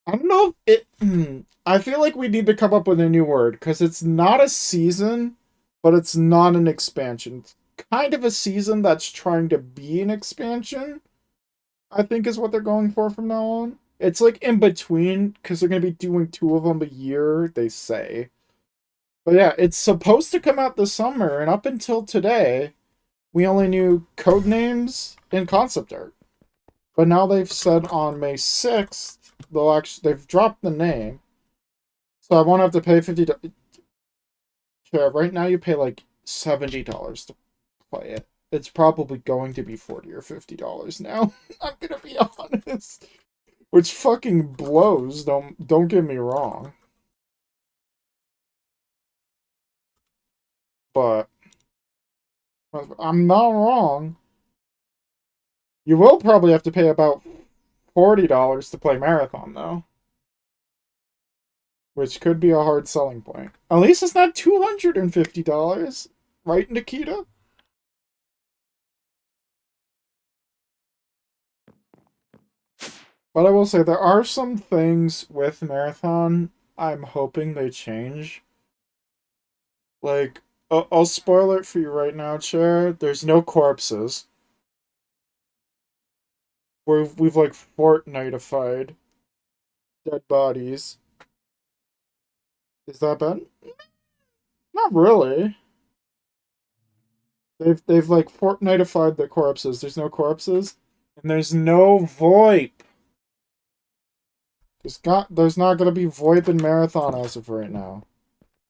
I don't know if it I feel like we need to come up with a new word because it's not a season, but it's not an expansion. It's kind of a season that's trying to be an expansion, I think is what they're going for from now on. It's like in between, because they're going to be doing 2 of them a year, they say. But yeah, it's supposed to come out this summer, and up until today, we only knew code names and concept art. But now they've said on May 6th, they've dropped the name. So I won't have to pay $50. Yeah, right now you pay like $70 to play it. It's probably going to be $40 or $50 now. I'm gonna be honest. Which fucking blows, don't get me wrong. But I'm not wrong. You will probably have to pay about $40 to play Marathon though. Which could be a hard selling point. At least it's not $250, right, Nikita? But I will say there are some things with Marathon I'm hoping they change. Like, I'll spoil it for you right now, Chair. There's no corpses. We've like Fortnite-ified dead bodies. Is that bad? Not really. They've like Fortnite-ified the corpses. There's no corpses, and there's no VoIP. There's not gonna be VoIP in Marathon as of right now.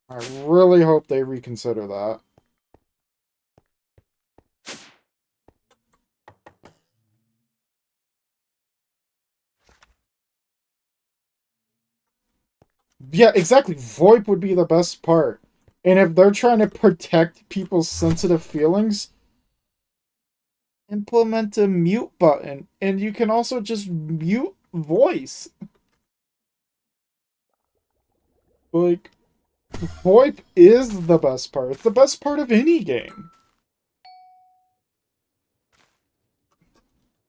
I really hope they reconsider that. Yeah, exactly. VoIP would be the best part. And if they're trying to protect people's sensitive feelings, implement a mute button. And you can also just mute voice. Like, VoIP is the best part. It's the best part of any game.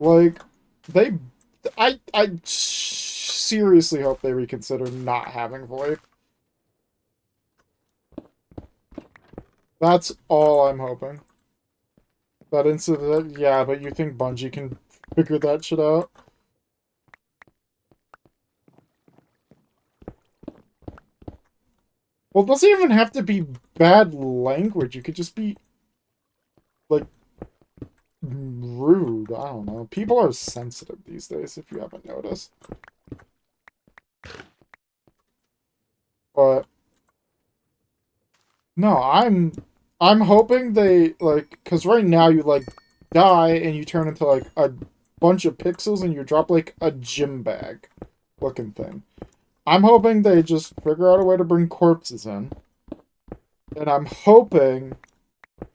Like, they... I seriously hope they reconsider not having VoIP. That's all I'm hoping. That incident, yeah, but you think Bungie can figure that shit out? Well, it doesn't even have to be bad language. You could just be, like, rude. I don't know. People are sensitive these days, if you haven't noticed. But, no, I'm hoping they, like, because right now you, like, die and you turn into, like, a bunch of pixels and you drop, like, a gym bag looking thing. I'm hoping they just figure out a way to bring corpses in. And I'm hoping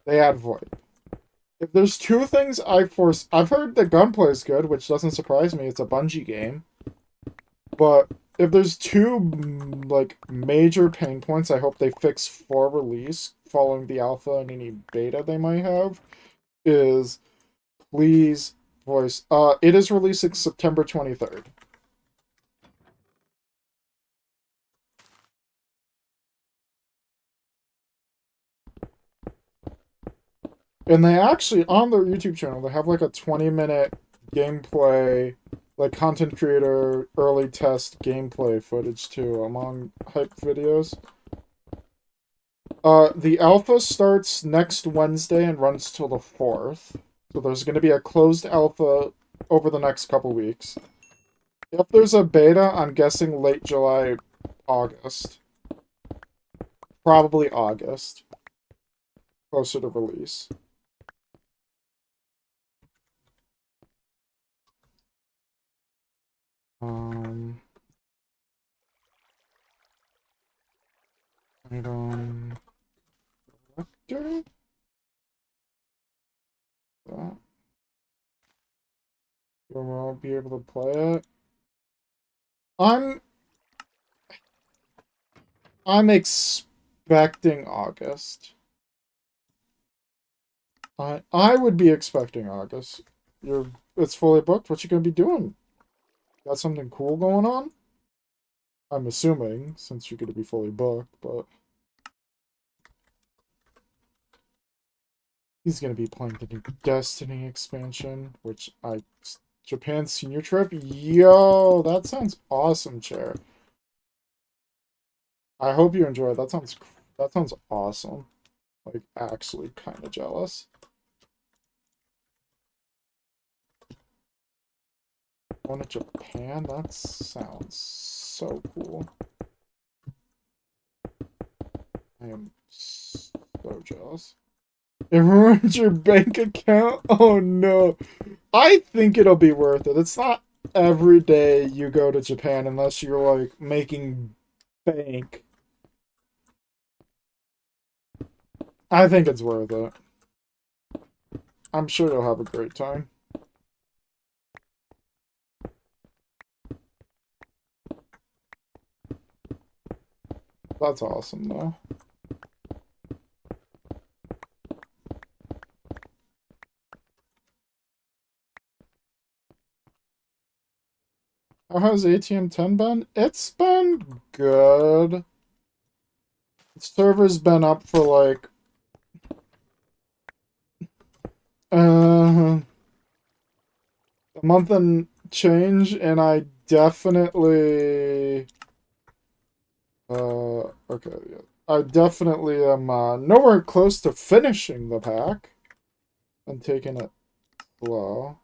they add VoIP. If there's 2 things I've heard the gunplay is good, which doesn't surprise me. It's a Bungie game. But if there's 2 like major pain points, I hope they fix for release following the alpha and any beta they might have. Is please voice. It is releasing September 23rd. And they actually, on their YouTube channel, they have like a 20-minute gameplay, like content creator early test gameplay footage too, among hype videos. The alpha starts next Wednesday and runs till the 4th. So there's going to be a closed alpha over the next couple weeks. If there's a beta, I'm guessing late July, August. Probably August. Closer to release. Item collector. That. You won't be able to play it. I'm expecting August. I would be expecting August. It's fully booked. What you gonna be doing? Got something cool going on? I'm assuming, since you're gonna be fully booked, but He's gonna be playing the new Destiny expansion, which Japan senior trip? Yo, that sounds awesome, Chair. I hope you enjoy it. That sounds awesome. Like, actually kind of jealous. Going to Japan? That sounds so cool. I am so jealous. It ruined your bank account? Oh no. I think it'll be worth it. It's not every day you go to Japan unless you're like making bank. I think it's worth it. I'm sure you'll have a great time. That's awesome though. How has ATM 10 been? It's been good. The server's been up for like a month and change, and I definitely okay, yeah. I definitely am nowhere close to finishing the pack. I'm taking it slow.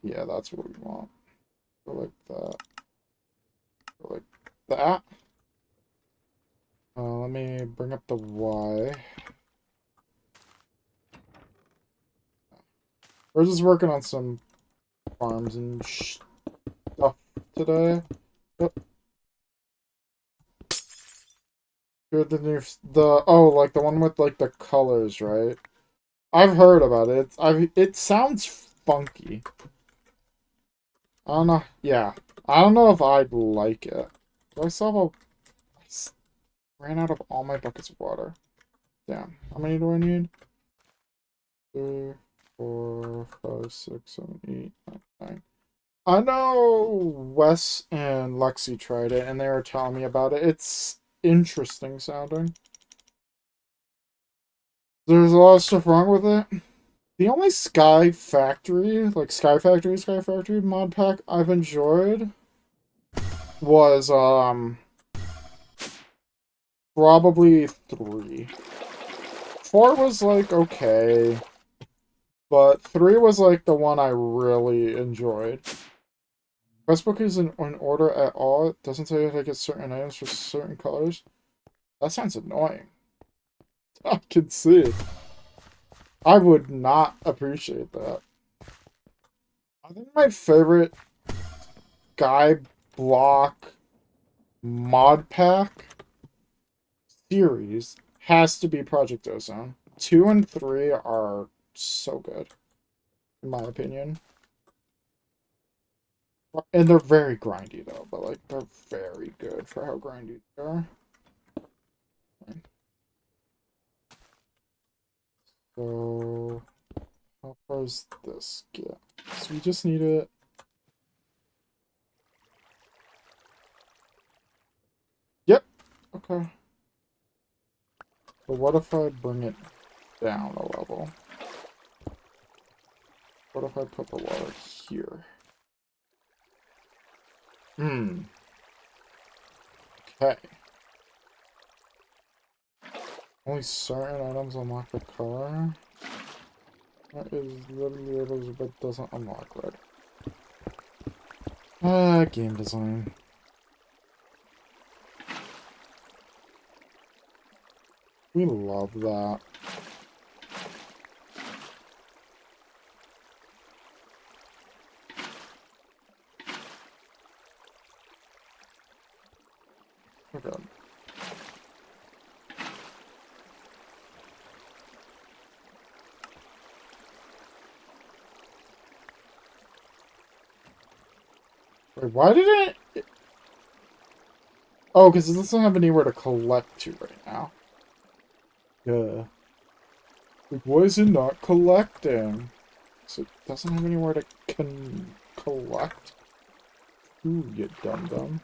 Yeah, that's what we want. Go like that. Go like that. Let me bring up the Y. We're just working on some farms and stuff today. Yep. You're oh, like the one with like the colors, right? I've heard about it. It sounds funky. I don't know. Yeah. I don't know if I'd like it. Do I still have ran out of all my buckets of water. Damn. How many do I need? 3, 4, 5, 6, 7, 8, 9, 9. I know Wes and Lexi tried it, and they were telling me about it. It's interesting sounding. There's a lot of stuff wrong with it. The only Sky Factory mod pack I've enjoyed was, probably 3. 4 was, like, okay. But 3 was, like, the one I really enjoyed. Quest book isn't in order at all. It doesn't tell you how to get certain items for certain colors. That sounds annoying. I can see it. I would not appreciate that. I think my favorite Guy Block mod pack series has to be Project Ozone. 2 and 3 are so good, in my opinion. And they're very grindy, though, but, like, they're very good for how grindy they are. So, how far does this get? So we just need it. Yep. Okay. But what if I bring it down a level? What if I put the water here? Okay. Only certain items unlock the color. That is literally Elizabeth doesn't unlock red. Game design. We love that. Okay. Wait, why did it... Oh, because it doesn't have anywhere to collect to right now. Yeah. Like, why is it not collecting? So it doesn't have anywhere to collect? Ooh, you dum-dum.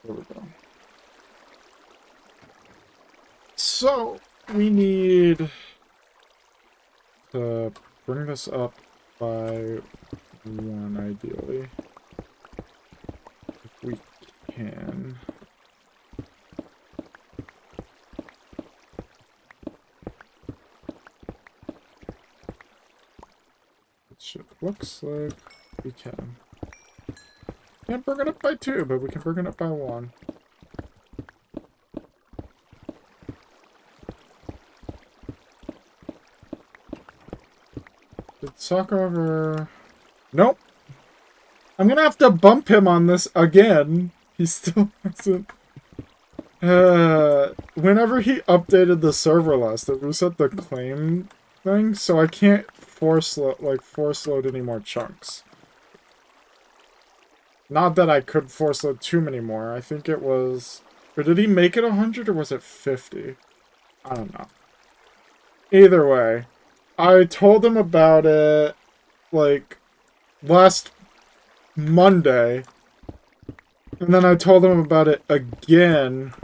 There we go. So, we need to bring this up by 1, ideally. If we can. Which it looks like we can. Can't bring it up by 2, but we can bring it up by 1. Did talk over... Nope. I'm gonna have to bump him on this again. He still hasn't... whenever he updated the server last, it reset the claim thing, so I can't force load any more chunks. Not that I could force load too many more. I think it was... Or did he make it 100 or was it 50? I don't know. Either way, I told him about it, like, last Monday. And then I told him about it again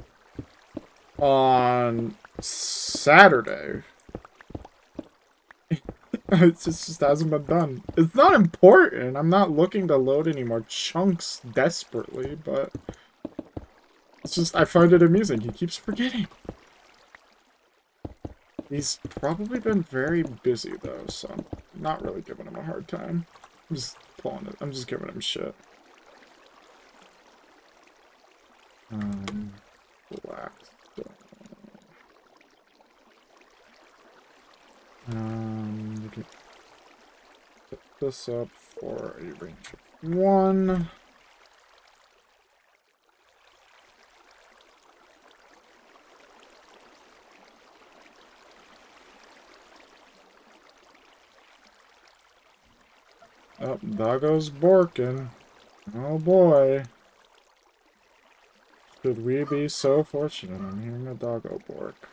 on Saturday. It just hasn't been done. It's not important. I'm not looking to load any more chunks desperately, but it's just, I find it amusing. He keeps forgetting. He's probably been very busy, though, so I'm not really giving him a hard time. I'm just pulling it. I'm just giving him shit. Relax. We can put this up for a range of 1. Oh, doggo's borking. Oh boy. Should we be so fortunate? I'm hearing a doggo bork.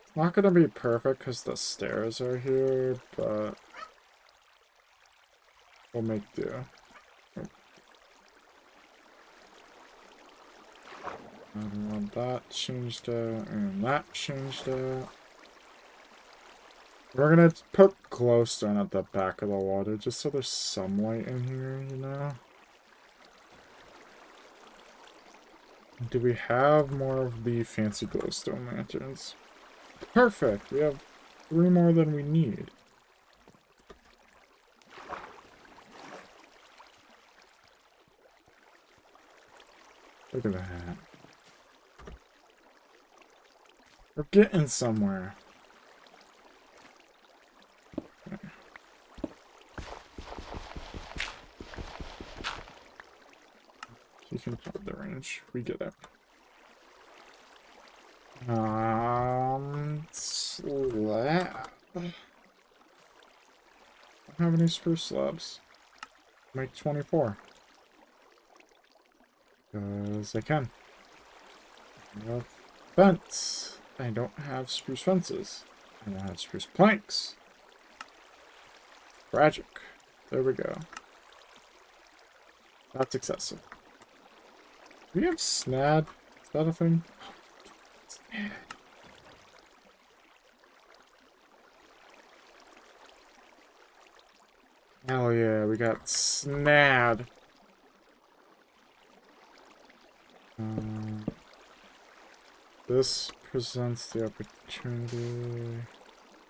It's not gonna be perfect because the stairs are here, but we'll make do. I don't want that changed out, and that changed out. We're gonna put glowstone at the back of the water just so there's some light in here, you know? Do we have more of the fancy glowstone lanterns? Perfect! We have 3 more than we need. Look at that. We're getting somewhere. Okay. You can put the range. We get it. Slab. I don't have any spruce slabs. Make 24. Because I can. I have fence. I don't have spruce fences. I don't have spruce planks. Tragic. There we go. That's excessive. Do we have snad? Is that a thing? Snad. Hell yeah, we got snad. This presents the opportunity.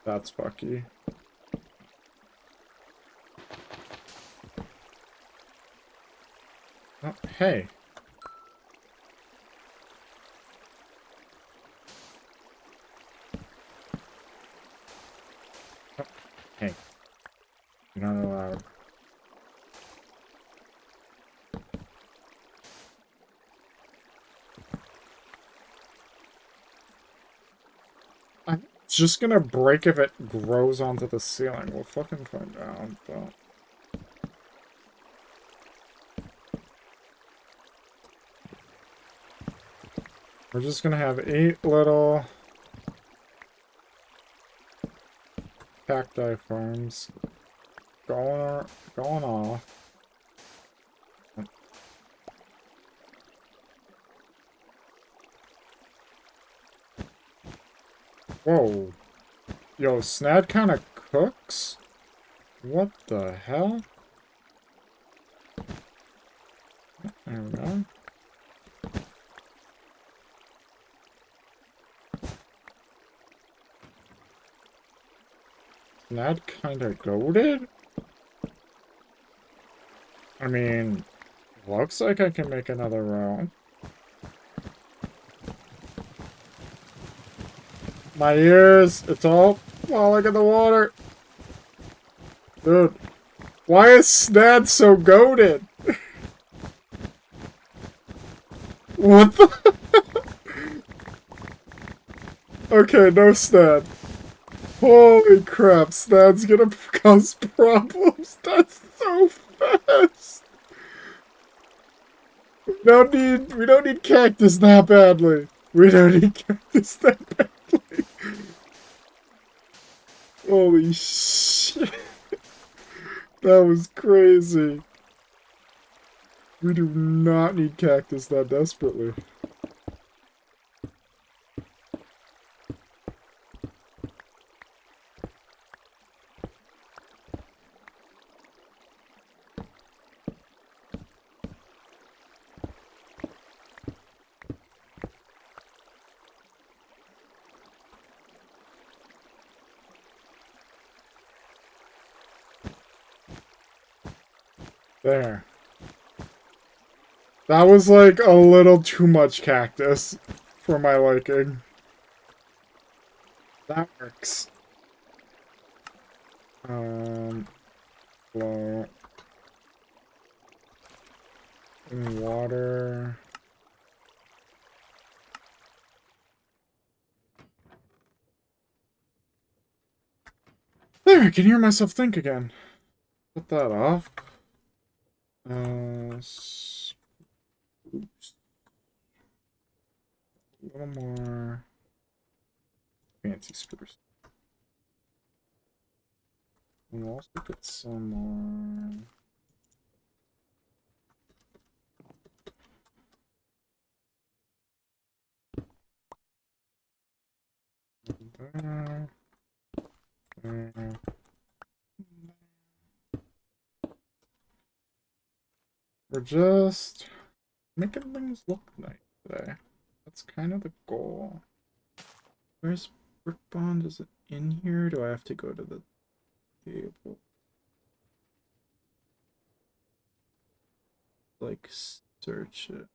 That's Bucky. Oh, hey. Oh, hey. You're not allowed. I'm just gonna break if it grows onto the ceiling. We'll fucking find out, but... We're just gonna have 8 little cacti farms going off. Whoa. Yo, Snad kind of cooks? What the hell? There we go. Snad kind of goated? I mean, looks like I can make another row. My ears, it's all falling in the water. Dude, why is Snad so goated? What the? Okay, no Snad. Holy crap, Snad's gonna cause problems. That's so fast. We don't need cactus that badly. We don't need cactus that badly. Holy shit. That was crazy. We do not need cactus that desperately. There. That was like a little too much cactus for my liking. That works. Flow. In water. There, I can hear myself think again. Put that off. Oops. A little more fancy spruce. And we'll also put some more. There. There. We're just making things look nice today. That's kind of the goal. Where's Brick Bond? Is it in here? Do I have to go to the table? Like, search it.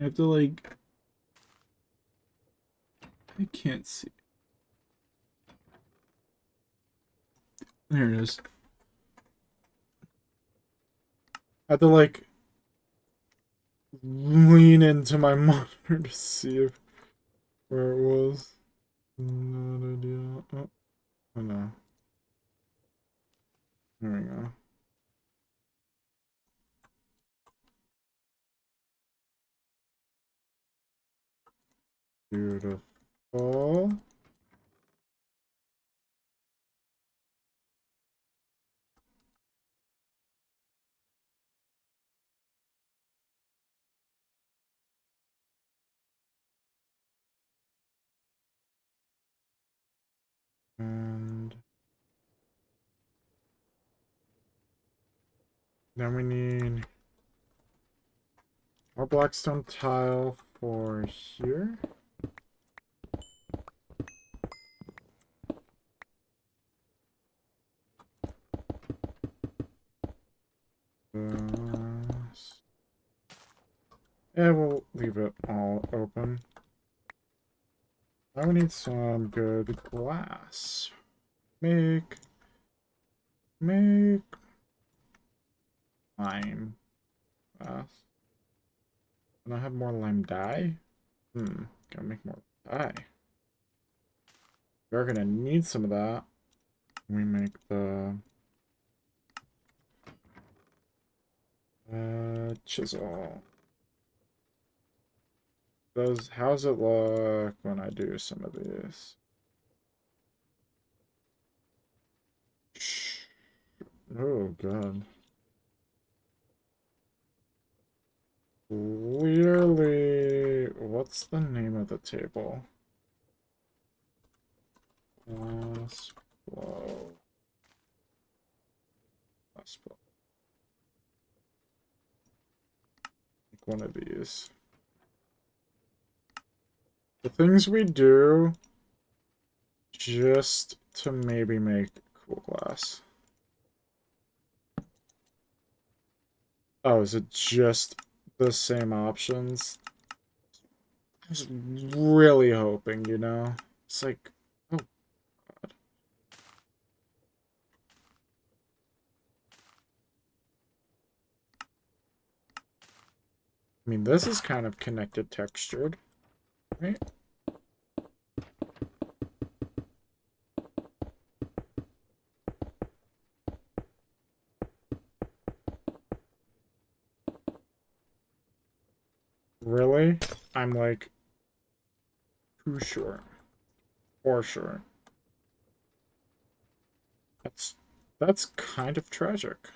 I have to, like... I can't see. There it is. I have to, like, lean into my monitor to see if where it was. Not ideal. Oh no. There we go. Beautiful. And then we need more blackstone tile for here. Yeah, we'll leave it all open. Now we need some good glass. Make lime glass. Can I have more lime dye? Gotta make more dye. We're gonna need some of that. We make the chisel. How's it look when I do some of this? Oh god. Clearly, what What's the name of the table? Glass blow. Glass blow. Like one of these. The things we do just to maybe make cool glass. Oh, is it just the same options? I was really hoping, you know? It's like, oh god. I mean, this is kind of connected textured, right? Really? I'm like too short. Or short. That's kind of tragic.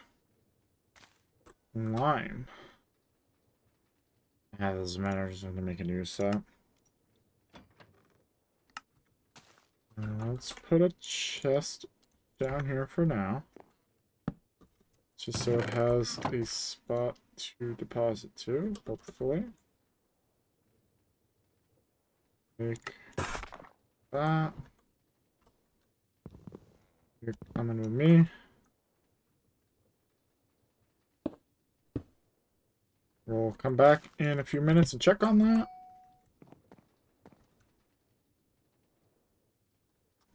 Lime. Yeah, it doesn't matter, just want to make a new set. Let's put a chest down here for now. Just so it has a spot to deposit to, hopefully. Make that. You're coming with me. We'll come back in a few minutes and check on that.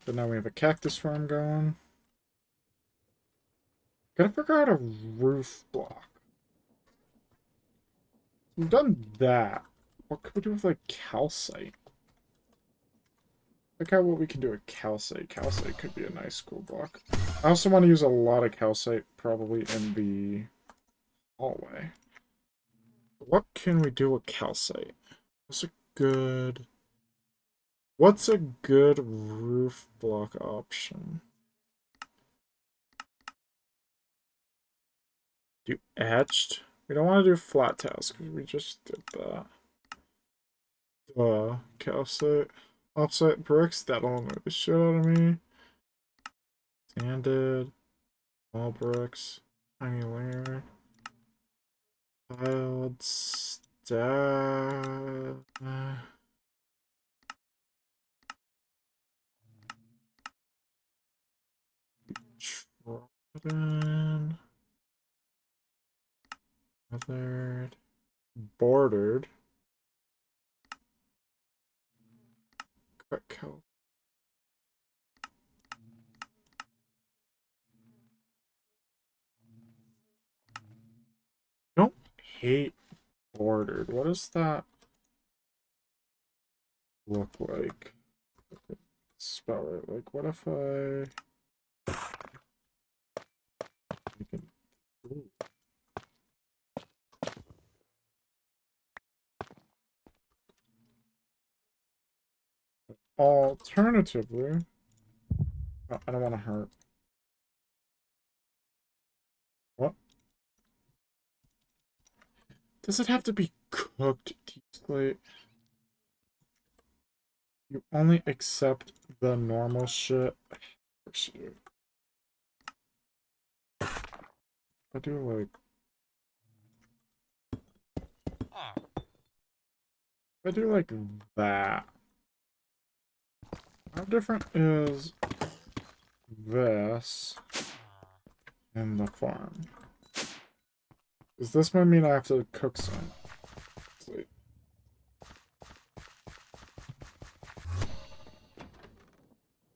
But now we have a cactus farm going. Gotta figure out a roof block. We've done that. What could we do with, like, calcite? Look at what we can do with calcite. Calcite could be a nice cool block. I also want to use a lot of calcite probably in the hallway. What can we do with calcite? What's a good roof block option? Do etched? We don't want to do flat tiles because we just did that. Calcite. Offset bricks, that'll annoy the shit out of me. Sanded. Small bricks. Tiny layer. Tiled. Stack. Trodden. Feathered. Bordered. Cut cow. Don't hate bordered. What does that look like? Spell it. Like, what if I... Ooh. Alternatively... Oh, I don't want to hurt. What? Does it have to be cooked deeply? You only accept the normal shit. I do like... I do like that. How different is this in the farm? Does this might mean I have to cook some? Wait.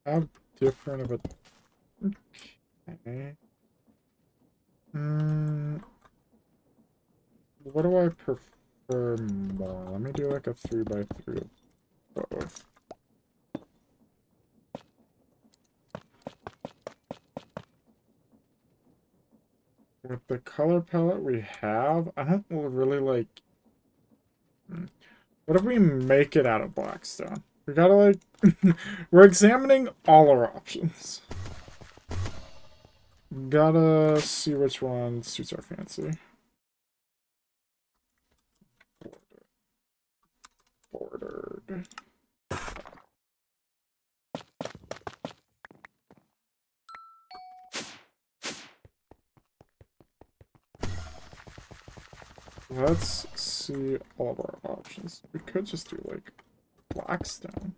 How different of a... Okay. What do I prefer more? Let me do like a 3x3 of both. With the color palette we have, I don't really like... What if we make it out of blackstone? We gotta like... We're examining all our options. Gotta see which one suits our fancy. Ordered. Let's see all of our options. We could just do, like, Blackstone.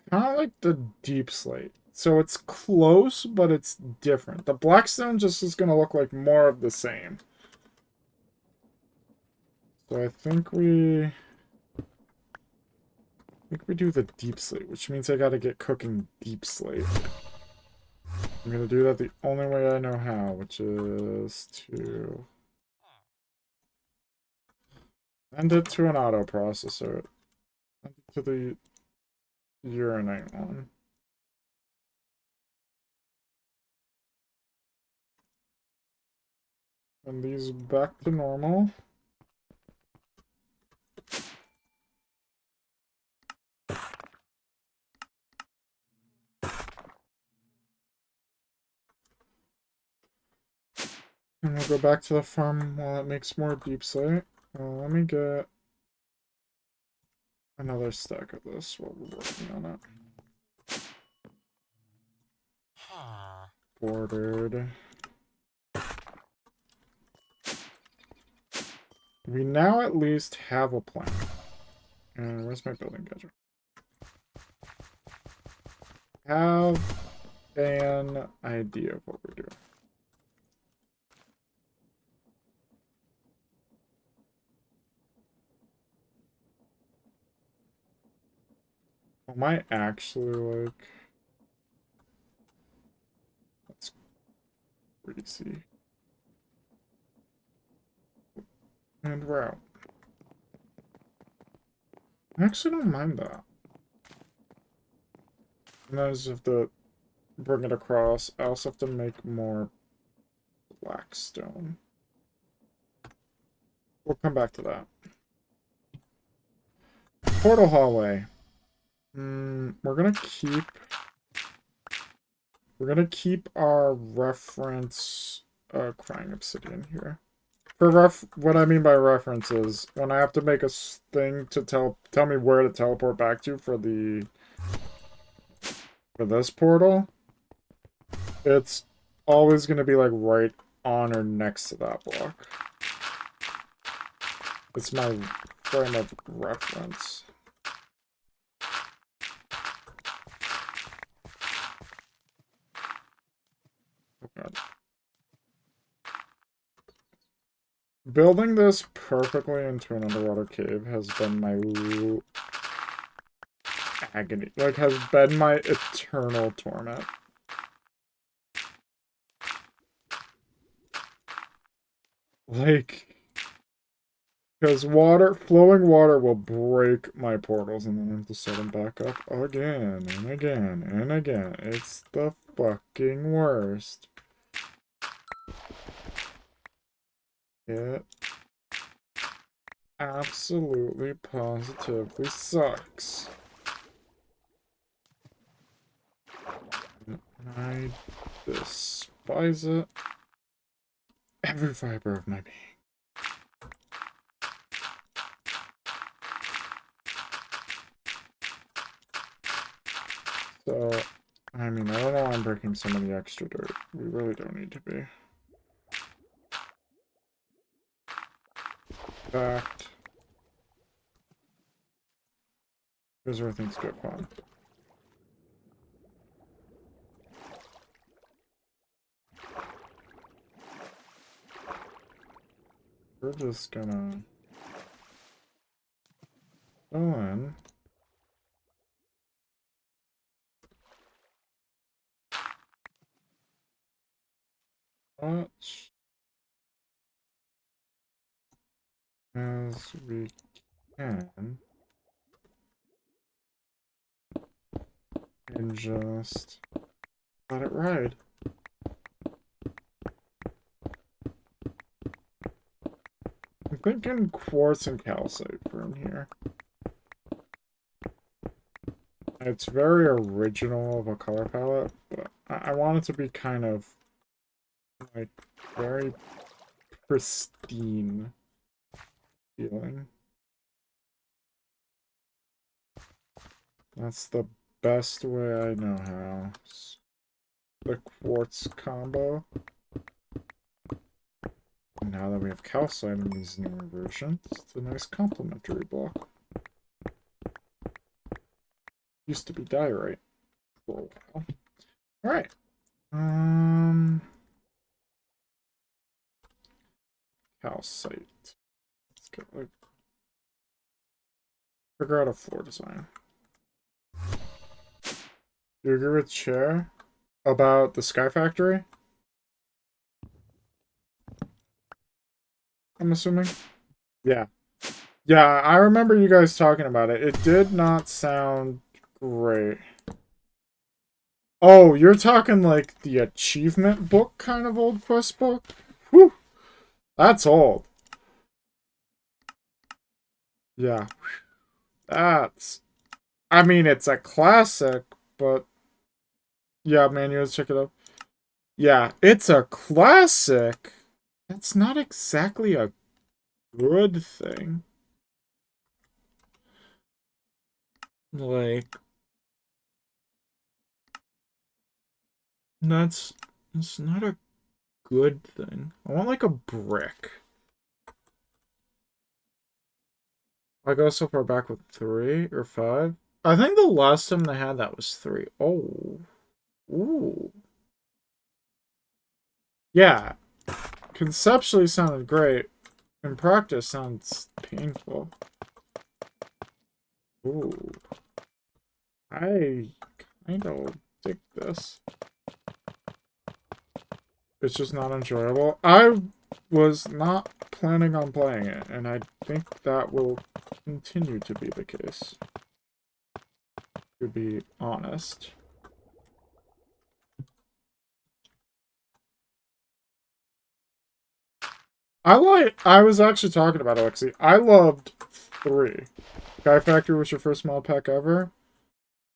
Kind of like the deep slate. So it's close, but it's different. The Blackstone just is going to look like more of the same. So I think we do the deep slate, which means I got to get cooking deep slate. I'm going to do that the only way I know how, which is to send it to an auto processor. Send it to the urinate one. And these back to normal. And we'll go back to the farm while it makes more deep slate. Let me get another stack of this while we're working on it. Ordered. We now at least have a plan. And where's my building gadget? Have an idea of what we're doing. Am I actually like... That's crazy. And we're out. I actually don't mind that. And I just have to bring it across. I also have to make more Blackstone. We'll come back to that. Portal hallway. We're gonna keep our reference crying obsidian here. For what I mean by reference is when I have to make a thing to tell me where to teleport back to for this portal, it's always gonna be like right on or next to that block. It's my frame of reference. Oh God. Building this perfectly into an underwater cave has been my agony. Like, has been my eternal torment. Like, because flowing water will break my portals and then I have to set them back up again and again and again. It's the fucking worst. It absolutely positively sucks. I despise it. Every fiber of my being. So, I mean, I don't know why I'm breaking so many extra dirt. We really don't need to be. Fact. Here's where things get fun. We're just gonna go in. Much as we can. And just let it ride. I'm thinking quartz and calcite for in here. It's very original of a color palette, but I want it to be kind of like very pristine feeling. That's the best way I know how. The quartz combo. Now that we have calcite in these newer versions, it's a nice complementary block. Used to be diorite for a while. Alright. Calcite. Let's get like figure out a floor design. Do you agree with Chair about the Sky Factory? I'm assuming. Yeah. Yeah, I remember you guys talking about it. It did not sound great. Oh, you're talking like the achievement book kind of old quest book? Whew. That's old. Yeah. That's... I mean, it's a classic, but... Yeah, man, you guys check it out. Yeah, it's a classic. That's not exactly a good thing. Like... It's not a good thing. I want like a brick. I go so far back with 3 or 5. I think the last time they had that was 3. Oh. Ooh. Yeah. Conceptually sounded great. In practice sounds painful. Ooh. I kind of dig this. It's just not enjoyable. I was not planning on playing it, and I think that will continue to be the case. To be honest. I was actually talking about Alexi. I loved 3. Sky Factory was your first mod pack ever.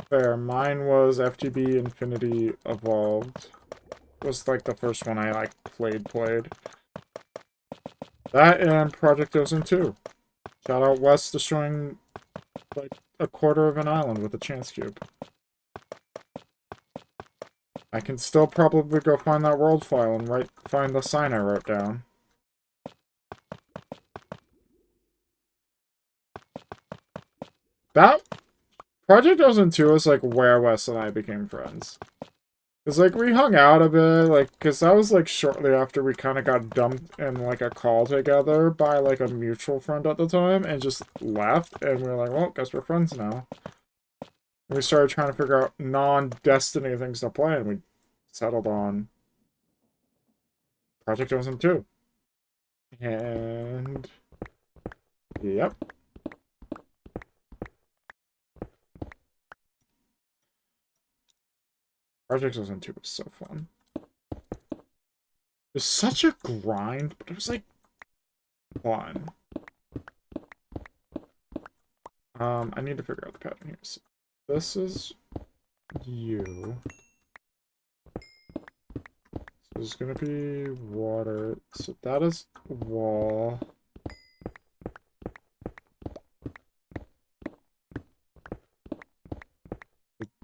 Fair. Mine was FGB Infinity Evolved. Was like the first one I like played. That and Project Ocean 2. Shout out West destroying like a quarter of an island with a chance cube. I can still probably go find that world file and find the sign I wrote down. That Project Ocean 2 is like where Wes and I became friends. Cause like we hung out a bit, like, cause that was like shortly after we kind of got dumped in like a call together by like a mutual friend at the time, and just left, and we were like, well, guess we're friends now. And we started trying to figure out non-Destiny things to play, and we settled on Project Ocean 2. And yep. Project Ocean 2 was so fun. It was such a grind, but it was like fun. I need to figure out the pattern here. So this is you. So there's gonna be water. So that is wall.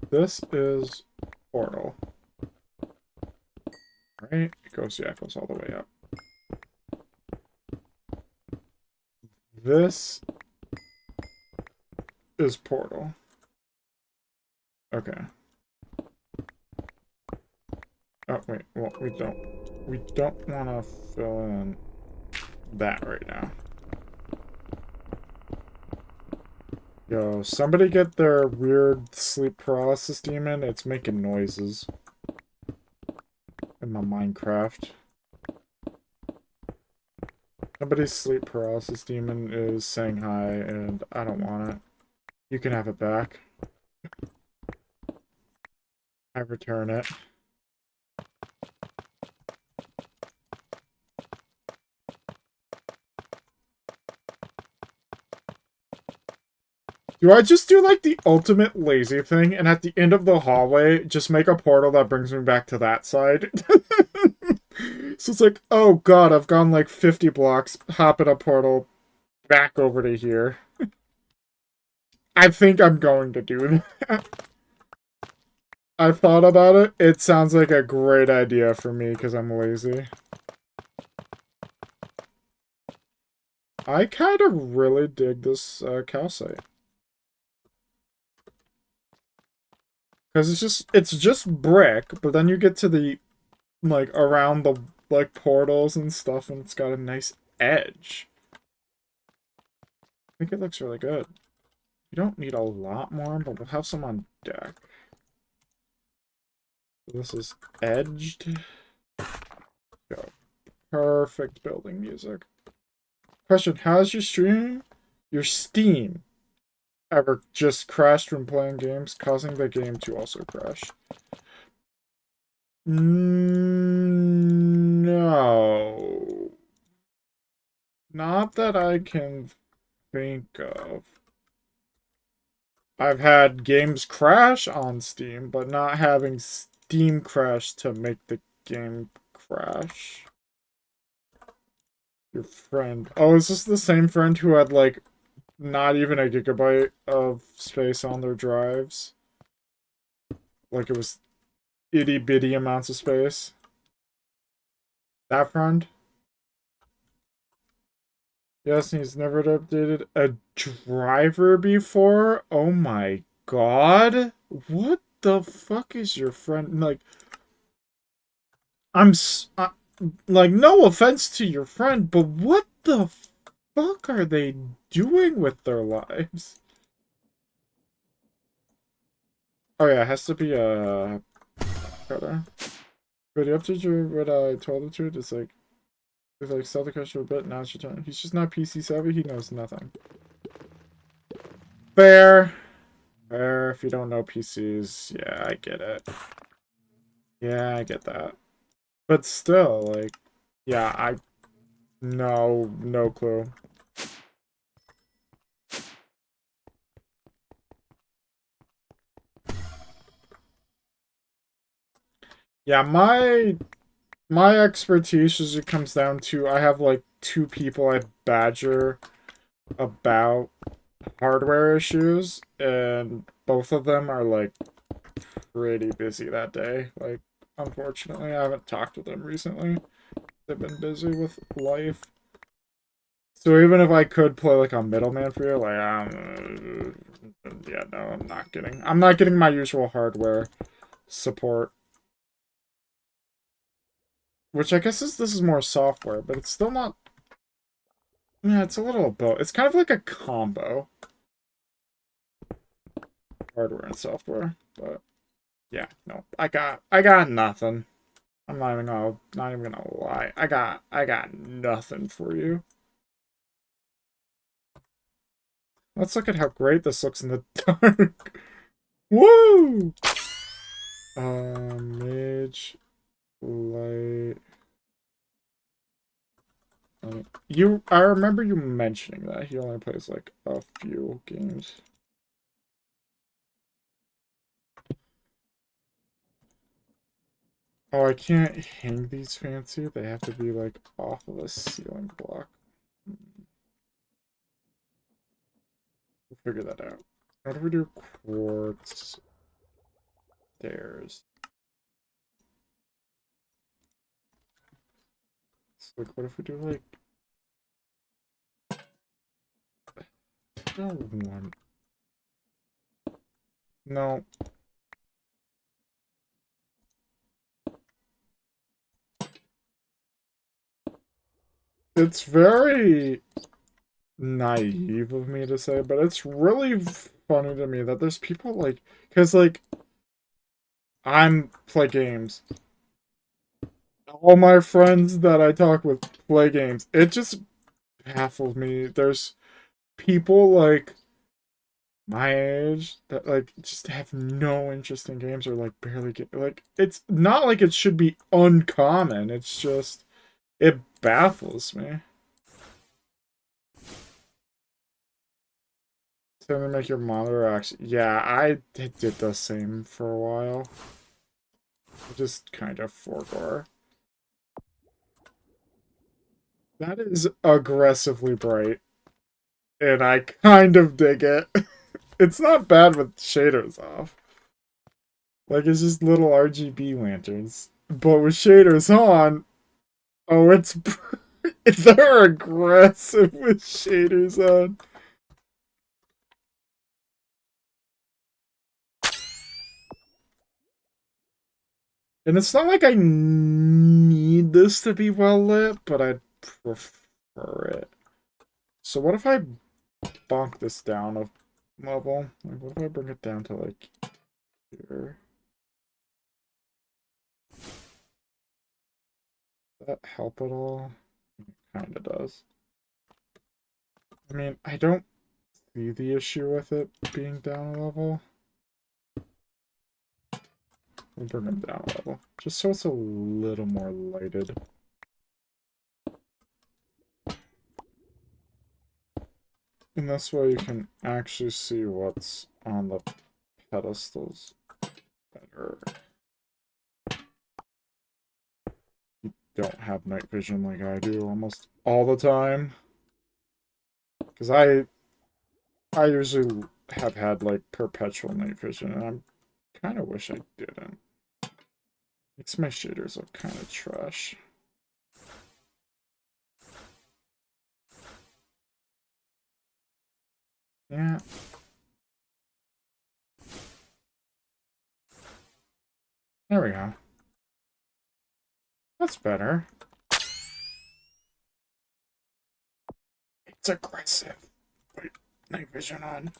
This is portal. Right? It goes all the way up. This is portal. Okay. Oh, wait. Well, we don't want to fill in that right now. Yo, somebody get their weird sleep paralysis demon. It's making noises. In my Minecraft. Somebody's sleep paralysis demon is saying hi, and I don't want it. You can have it back. I return it. Do I just do like the ultimate lazy thing and at the end of the hallway just make a portal that brings me back to that side? So it's like, oh god, I've gone like 50 blocks, hop in a portal back over to here. I think I'm going to do that. I thought about it. It sounds like a great idea for me because I'm lazy. I kind of really dig this calcite. Because it's just brick, but then you get to the, like, around the, like, portals and stuff, and it's got a nice edge. I think it looks really good. You don't need a lot more, but we'll have some on deck. This is edged. Go. Perfect building music. Question, how's your stream? Your Steam ever just crashed when playing games, causing the game to also crash? No. Not that I can think of. I've had games crash on Steam, but not having Steam crash to make the game crash. Your friend. Oh, is this the same friend who had, like, not even a gigabyte of space on their drives? Like, it was itty-bitty amounts of space? That friend? Yes, and he's never updated a driver before? Oh my god. What the fuck is your friend? Like, like, no offense to your friend, but what the fuck are they doing with their lives? Oh yeah, it has to be a cutter. But he updated you what I told him to. It's like sell the customer a bit, now it's your turn. He's just not PC savvy, he knows nothing. Fair. Fair, if you don't know PCs, yeah, I get it. Yeah, I get that. But still, like, yeah, no clue. Yeah, my expertise as it comes down to, I have like 2 people I badger about hardware issues, and both of them are like pretty busy that day. Like, unfortunately, I haven't talked to them recently. They've been busy with life. So even if I could play like a middleman for you, like, yeah, no, I'm not getting my usual hardware support. Which I guess this is more software, but it's still not. Yeah, it's a little of both. It's kind of like a combo, hardware and software. But yeah, no, I got nothing. I'm not even gonna lie. I got nothing for you. Let's look at how great this looks in the dark. Woo! Mage, light. I remember you mentioning that he only plays like a few games. Oh, I can't hang these fancy. They have to be like off of a ceiling block. We'll figure that out. How do we do quartz stairs? So, like, what if we do like no one? No. It's very naive of me to say, but it's really funny to me that there's people like, because like I'm play games. All my friends that I talk with play games. It just baffles me. There's people like my age that like just have no interest in games or like barely get like it's not like it should be uncommon. It's just it baffles me. Trying to make your monitor actually. Yeah, I did the same for a while. I just kind of forgot. That is aggressively bright. And I kind of dig it. It's not bad with shaders off. Like, it's just little RGB lanterns. But with shaders on, oh, it's... They're aggressive with shaders on. And it's not like I need this to be well lit, but I'd prefer it. So what if I bonk this down a level? Like, what if I bring it down to, like, here? Does that help at all? It kind of does. I mean, I don't see the issue with it being down a level. We'll bring it down a level, just so it's a little more lighted. And this way you can actually see what's on the pedestals better. You don't have night vision like I do almost all the time. Because I usually have had, like, perpetual night vision, and I'm kind of wish I didn't. Makes my shaders look kind of trash. Yeah. There we go. That's better. It's aggressive. Wait, night vision on.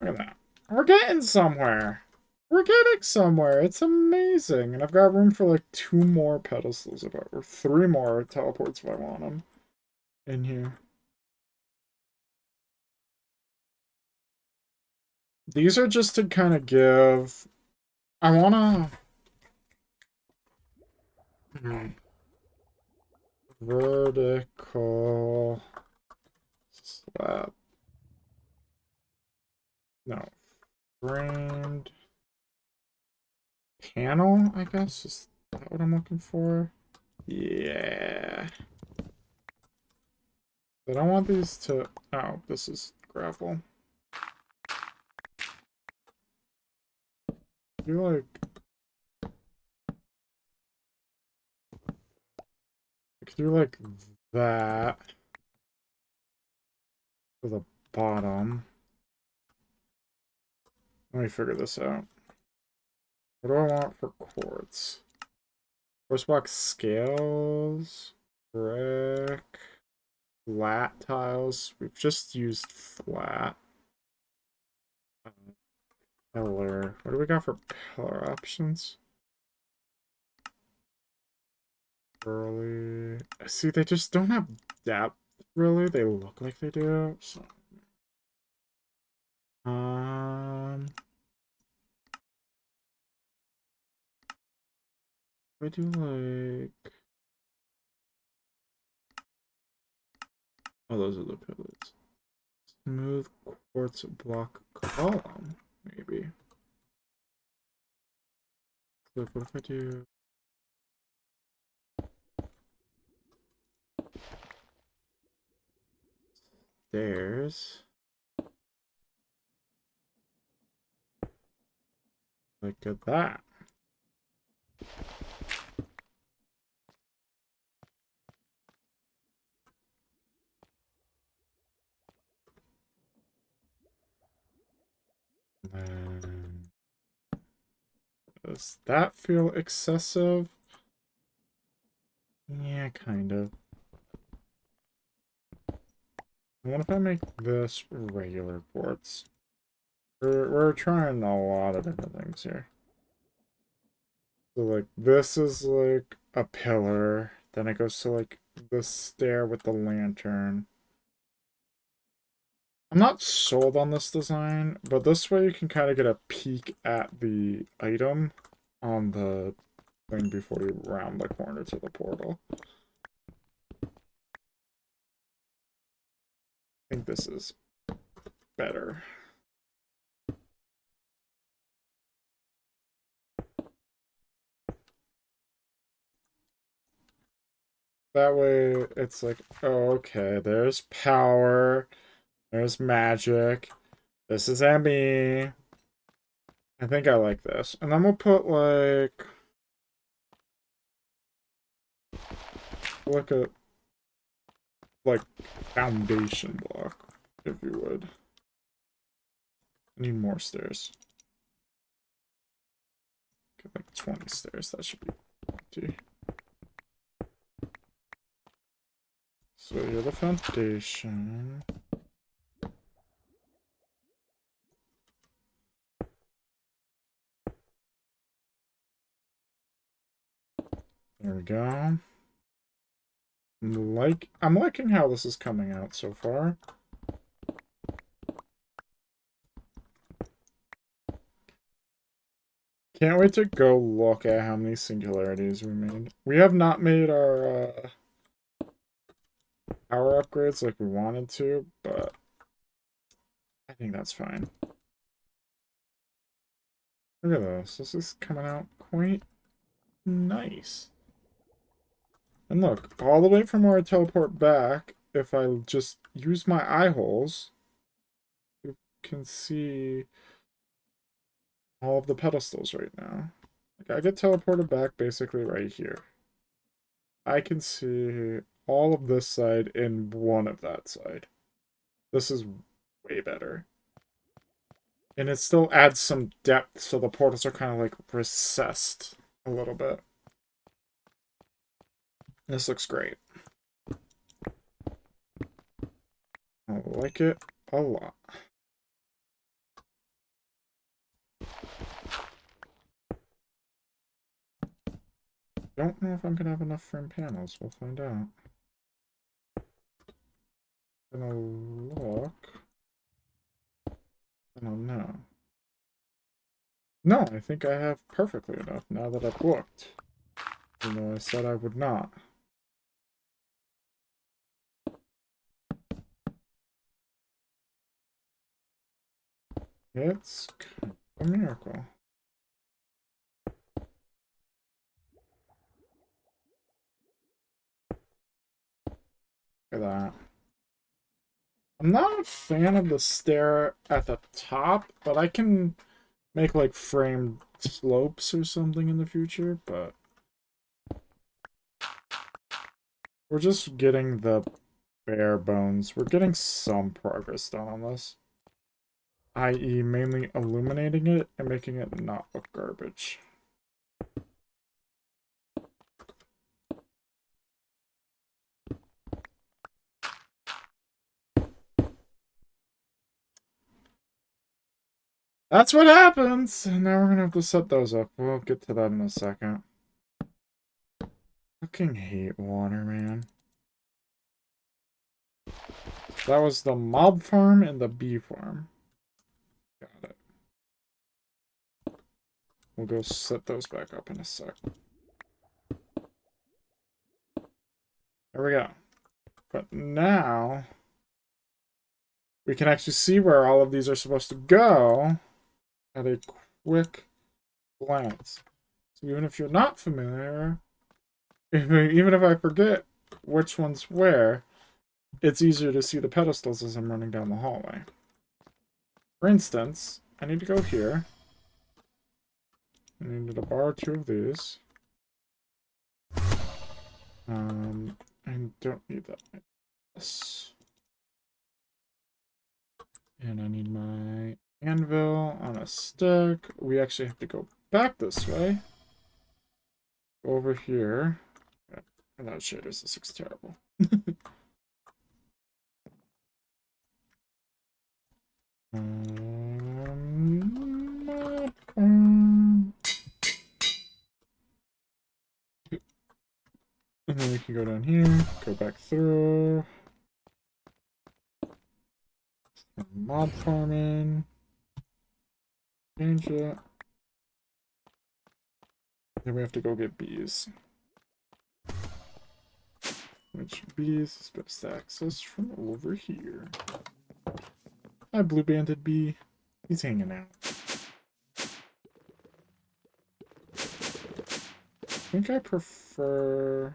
Look at that. We're getting somewhere. We're getting somewhere. It's amazing. And I've got room for like 2 more pedestals or 3 more teleports if I want them in here. These are just to kind of give... I want to... Vertical slab. No. Framed panel, I guess? Is that what I'm looking for? Yeah. But I want these to... Oh, this is gravel. I feel like... I could do like that for the bottom. Let me figure this out. What do I want for quartz? Force box scales, brick, flat tiles. We've just used flat. Pillar. What do we got for pillar options? Early. See, they just don't have depth, really. They look like they do. So. I do like... Oh, those are the pillars. Smooth quartz block column, maybe. Look, what if I do... Stairs. Look at that. Does that feel excessive? Yeah, kind of. What if I make this regular quartz? We're trying a lot of different things here. So, like, this is, like, a pillar. Then it goes to, like, the stair with the lantern. I'm not sold on this design, but this way you can kind of get a peek at the item on the thing before you round the corner to the portal. I think this is better. That way, it's like, oh, okay, there's power, there's magic, this is Emmy. I think I like this. And then we'll put, a, foundation block, if you would. I need more stairs. Get like 20 stairs, that should be plenty. So you're the foundation. There we go. I'm liking how this is coming out so far. Can't wait to go look at how many singularities we made. We have not made our power upgrades like we wanted to, but I think that's fine. Look at this. This is coming out quite nice. And look, all the way from where I teleport back, if I just use my eye holes, you can see all of the pedestals right now. Like, I get teleported back basically right here. I can see all of this side and one of that side. This is way better. And it still adds some depth, so the portals are kind of like recessed a little bit. This looks great. I like it a lot. Don't know if I'm gonna have enough frame panels. We'll find out. Gonna look. I don't know. No, I think I have perfectly enough now that I've looked. Even though I said I would not. It's a miracle. Look at that. I'm not a fan of the stair at the top, but I can make like framed slopes or something in the future, but we're just getting the bare bones. We're getting some progress done on this. I.e. mainly illuminating it and making it not look garbage. That's what happens! And now we're gonna have to set those up. We'll get to that in a second. Fucking hate water, man. That was the mob farm and the bee farm. Got it. We'll go set those back up in a sec. There we go. But now we can actually see where all of these are supposed to go at a quick glance. So even if you're not familiar, even if I forget which one's where, it's easier to see the pedestals as I'm running down the hallway. For instance, I need to go here. I need to borrow 2 of these. I don't need that. Yes. And I need my anvil on a stick. We actually have to go back this way. Over here. Without shaders, this looks terrible. And then we can go down here, go back through. Mob farming. Change it. Then we have to go get bees. Which bees is best access from over here. Hi, blue banded bee. He's hanging out. I think I prefer...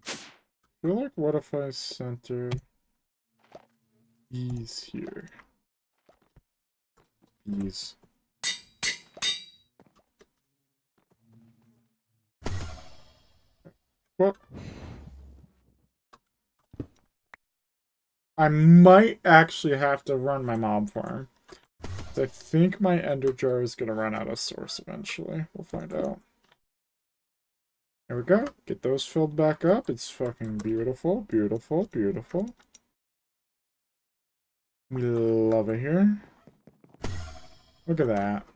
I feel like, what if I center bees here? Bees. What? I might actually have to run my mob farm. I think my ender jar is going to run out of source eventually. We'll find out. There we go. Get those filled back up. It's fucking beautiful, beautiful, beautiful. We love it here. Look at that.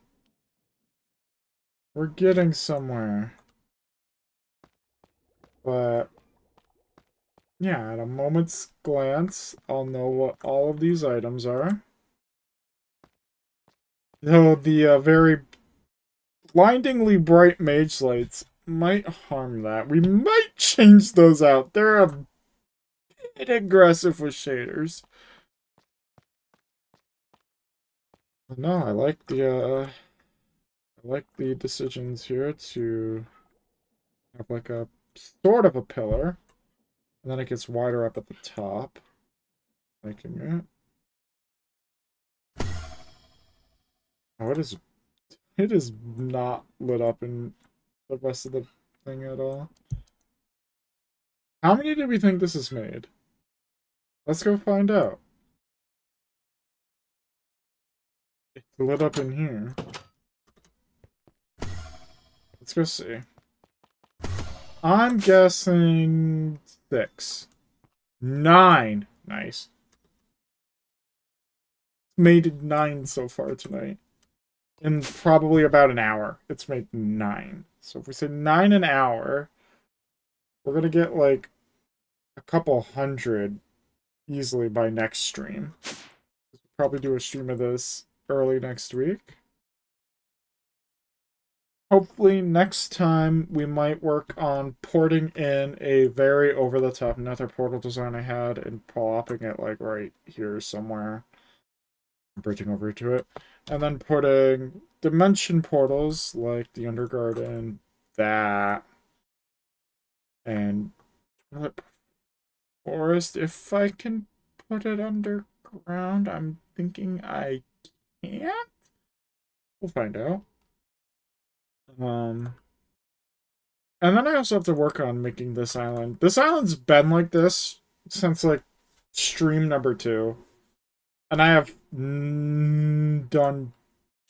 We're getting somewhere. But, yeah, at a moment's glance, I'll know what all of these items are. Though the very blindingly bright mage lights might harm that. We might change those out. They're a bit aggressive with shaders. No, I like the decisions here to have like a sort of a pillar. And then it gets wider up at the top. Liking it. Oh, it is not lit up in the rest of the thing at all. How many do we think this is made? Let's go find out. It's lit up in here. Let's go see. I'm guessing 6. 9. Nice. Made 9 so far tonight. In probably about an hour. It's made 9. So if we say 9 an hour, we're gonna get like a couple hundred easily by next stream. We'll probably do a stream of this early next week. Hopefully next time we might work on porting in a very over-the-top nether portal design I had and plopping it like right here somewhere. Bridging over to it. And then putting dimension portals like the Undergarden, that, and Toilet Forest. If I can put it underground, I'm thinking I can't? We'll find out. And then I also have to work on making this island. This island's been like this since, like, stream number 2. And I have done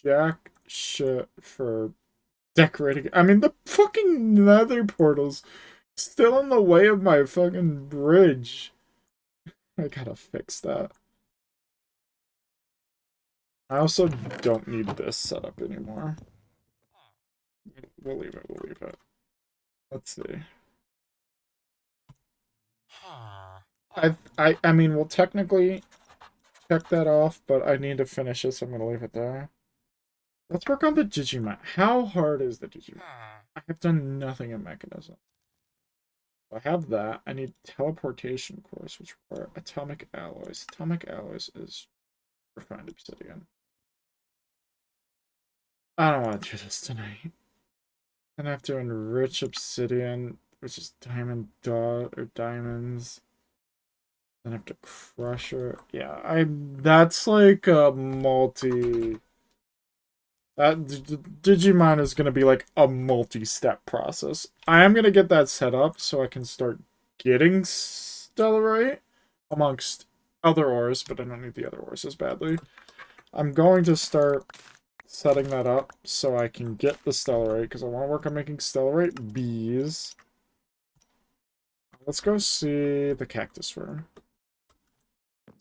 jack shit for decorating. I mean, the fucking nether portal's still in the way of my fucking bridge. I gotta fix that. I also don't need this setup anymore. We'll leave it, we'll leave it. Let's see. I mean, we'll technically check that off, but I need to finish it, so I'm gonna leave it there. Let's work on the Digimon. How hard is the Digimon? I have done nothing in Mechanism. I have that. I need teleportation cores, which require atomic alloys. Atomic alloys is refined obsidian. I don't want to do this tonight. Then I have to enrich obsidian, which is diamond dot or diamonds. Then I have to crusher. Yeah, that's like a multi. That Digimon is gonna be like a multi-step process. I am gonna get that set up so I can start getting Stellarite amongst other ores, but I don't need the other ores as badly. I'm going to start setting that up so I can get the Stellarite, because I want to work on making Stellarite bees. Let's go see the cactus farm.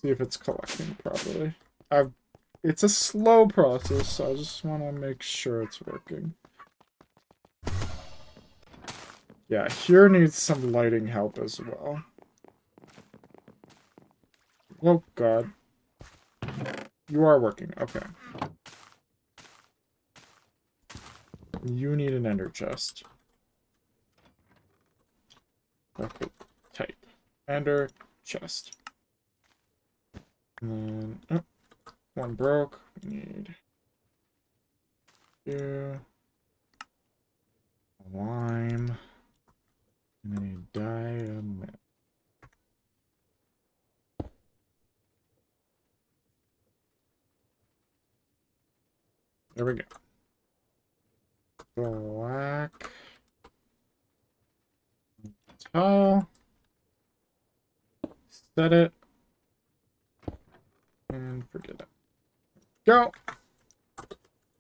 See if it's collecting properly. It's a slow process, so I just want to make sure it's working. Yeah, here needs some lighting help as well. Oh god. You are working, okay. You need an ender chest. Okay, type. Ender chest. And then, oh, one broke. We need two. Lime. And then a diamond. There we go. Black. Tile. Set it. And forget it. Go!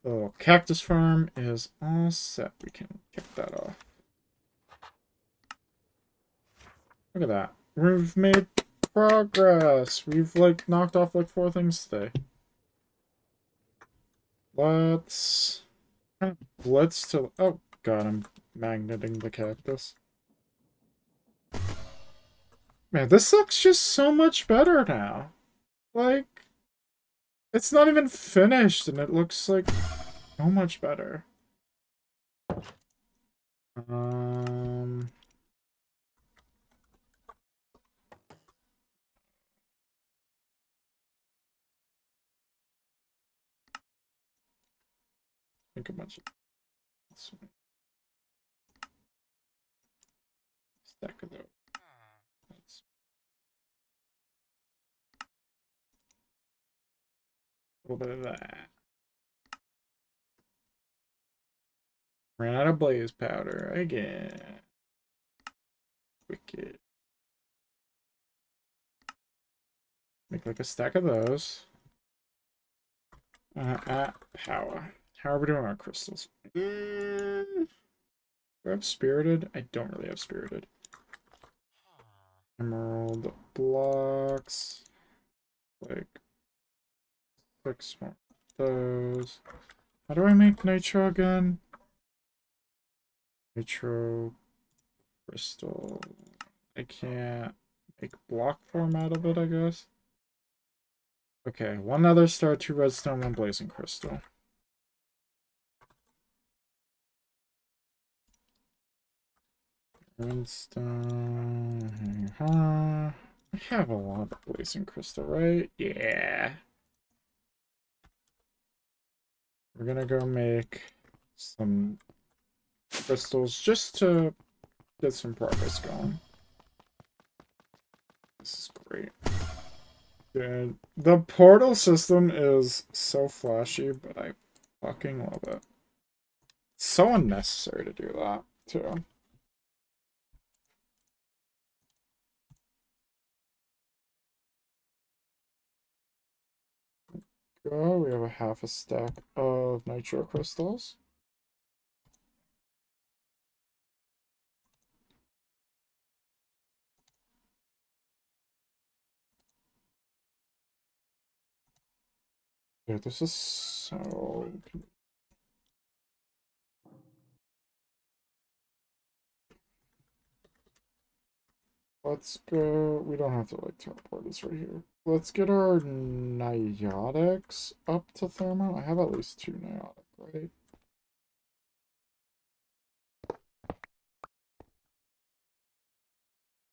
The little cactus farm is all set. We can kick that off. Look at that. We've made progress. We've, like, knocked off, like, 4 things today. Let's blitz to... Oh, God, I'm magneting the cactus. Man, this looks just so much better now. Like, it's not even finished, and it looks, like, so much better. Think a bunch of... Stack of those. That's a little bit of that. Ran out of blaze powder again. Wicked. Make like a stack of those. Power. How are we doing our crystals? Do I have spirited? I don't really have spirited. Emerald blocks. Like 6 more of those. How do I make nitro again? Nitro crystal. I can't make block form out of it, I guess. Okay, 1 nether star, 2 redstone, 1 blazing crystal. Redstone. I have a lot of blazing crystal, right? Yeah. We're gonna go make some crystals just to get some progress going. This is great. Dude, the portal system is so flashy, but I fucking love it. It's so unnecessary to do that, too. Go. We have a half a stack of nitro crystals. Dude, this is so... Let's go... We don't have to, like, teleport this right here. Let's get our Niotics up to thermal. I have at least 2 Niotic, right?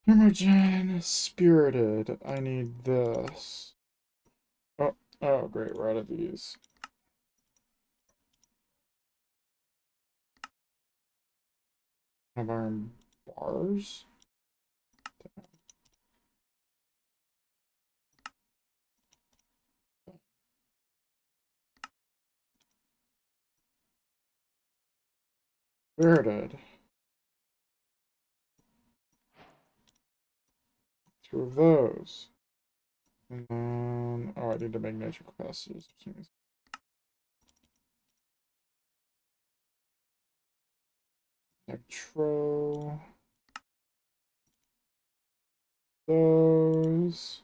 Imogen, Spirited. I need this. Oh, great. We're out of these. Have iron bars? Spirited. 2 of those. And then... Oh, I need to make nitro capacitors. Nitro. Those.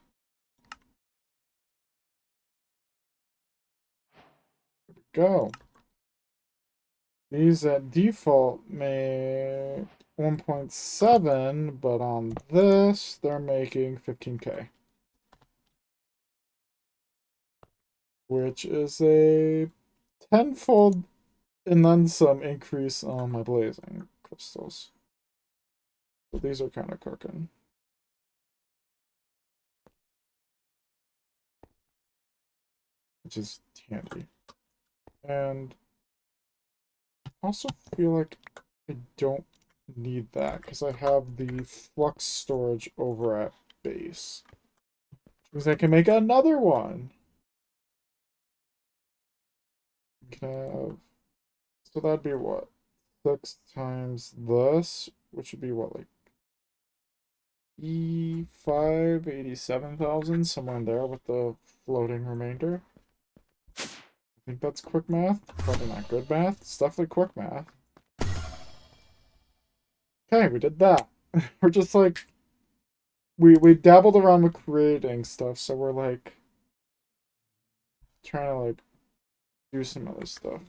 There we go. These at default make 1.7, but on this, they're making 15k. Which is a tenfold and then some increase on my blazing crystals. So these are kind of cooking. which is handy. And also feel like I don't need that because I have the flux storage over at base. Because I can make another one. Can have... So that'd be what? 6 times this, which would be what, like E5, 87,000, somewhere in there with the floating remainder. I think that's quick math. Probably not good math. It's definitely quick math. Okay, we did that. We're just like... We dabbled around with creating stuff, so we're like... trying to like do some other stuff.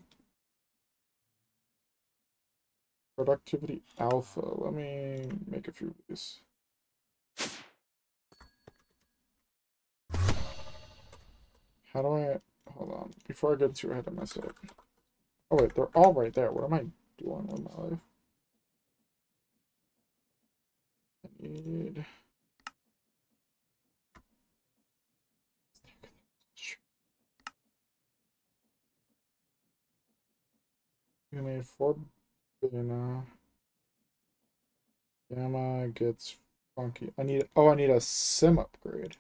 Productivity alpha. Let me make a few of these. How do I... Hold on. Before I get too ahead of myself. Oh wait, they're all right there. What am I doing with my life? I need... We made 4 billion. Gamma gets funky. I need... Oh, I need a sim upgrade.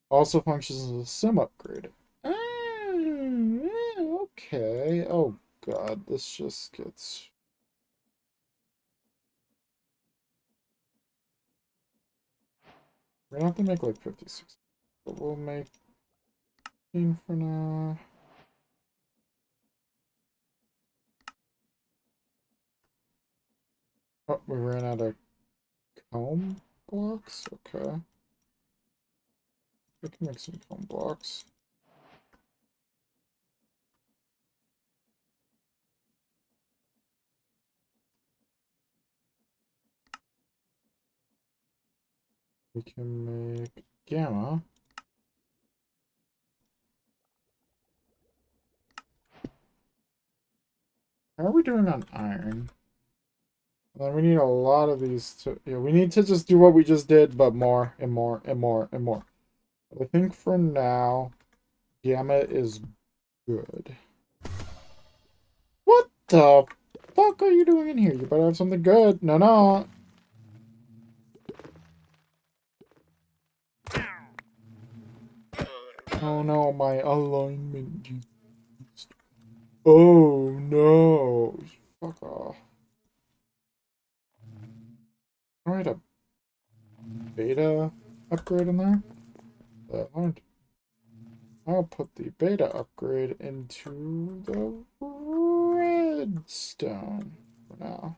Also functions as a sim upgrade. Okay. Oh god, this just gets... We're gonna have to make like 56. But we'll make 15 for now. Oh, we ran out of comb blocks? Okay. We can make some comb blocks. We can make gamma. How are we doing on iron? Well, we need a lot of these to... Yeah, we need to just do what we just did, but more and more and more and more. I think for now, gamma is good. What the fuck are you doing in here? You better have something good. No, no. Oh no, my alignment. Oh no. Fuck off. Alright, a beta upgrade in there? I'll put the beta upgrade into the redstone for now.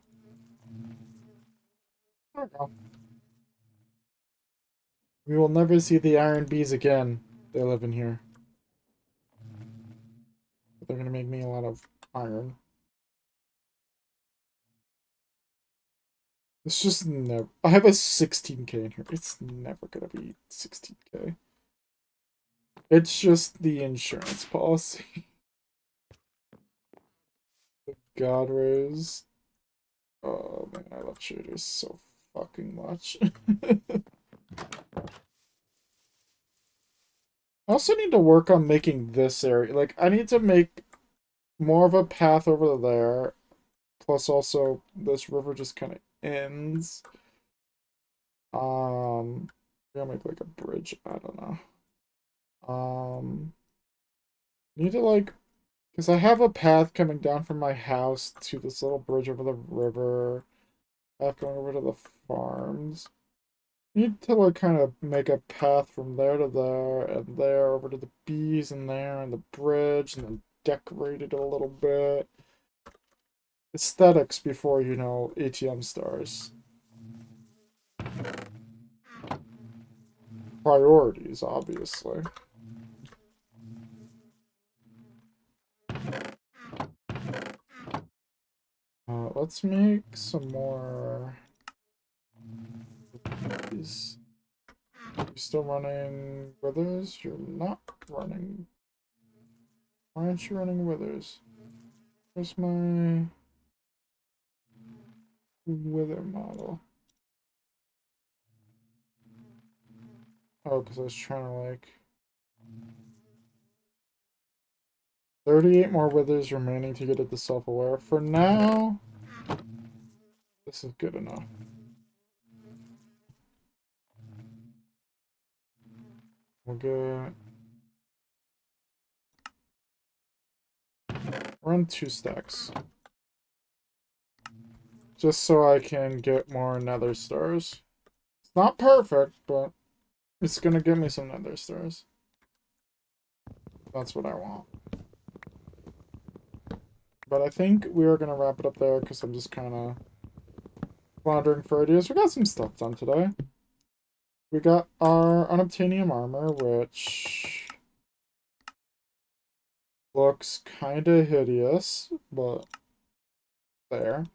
There we go. We will never see the iron bees again. They live in here. But they're gonna make me a lot of iron. It's just never... I have a 16k in here. It's never gonna be 16k. It's just the insurance policy. The God rays. Oh man, I love shaders so fucking much. I also need to work on making this area. Like, I need to make more of a path over there. Plus, also, this river just kind of ends. I'm gonna make like a bridge. I don't know. Need to like, because I have a path coming down from my house to this little bridge over the river. Path going over to the farms. Need to like kind of make a path from there to there and there over to the bees and there and the bridge and then decorate it a little bit. Aesthetics before, you know, ATM stars. Priorities, obviously. Let's make some more. These. You still running withers? You're not running. Why aren't you running withers? Where's my wither model? Oh, because I was trying to like 38 more withers remaining to get it to self-aware. For now, this is good enough. We'll get... run 2 stacks. Just so I can get more nether stars. It's not perfect, but it's gonna give me some nether stars. That's what I want. But I think we are gonna wrap it up there because I'm just kind of wandering for ideas. We got some stuff done today. We got our unobtainium armor, which looks kind of hideous, but there.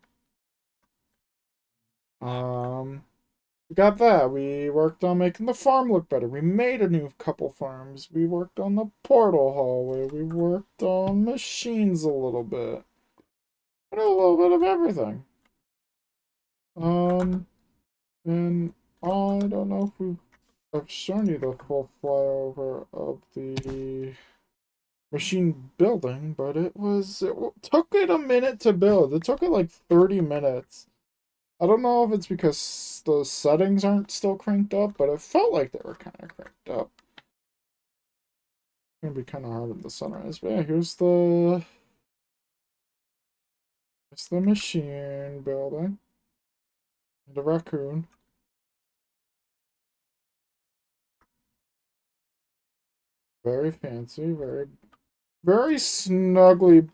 We got that. We worked on making the farm look better. We made a new couple farms. We worked on the portal hallway. We worked on machines a little bit. And a little bit of everything. And I don't know if I've shown you the full flyover of the machine building, but it took it a minute to build. It took it like 30 minutes. I don't know if it's because the settings aren't still cranked up, but it felt like they were kind of cranked up. It's gonna be kind of hard in the sunrise, but yeah, here's the machine building. The raccoon. Very fancy, very snugly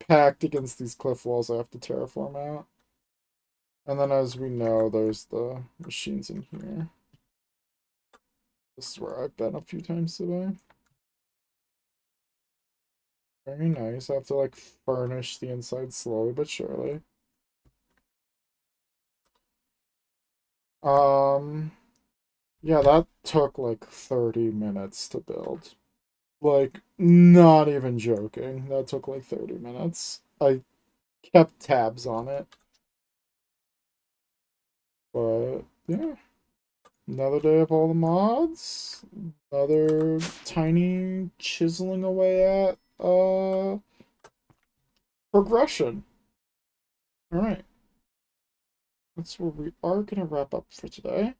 packed against these cliff walls I have to terraform out. And then as we know, there's the machines in here. This is where I've been a few times today. Very nice. I have to like furnish the inside slowly but surely. Yeah, that took like 30 minutes to build. Like, not even joking. That took like 30 minutes. I kept tabs on it. But, yeah. Another day of all the mods. Another tiny chiseling away at, progression. Alright. That's where we are going to wrap up for today.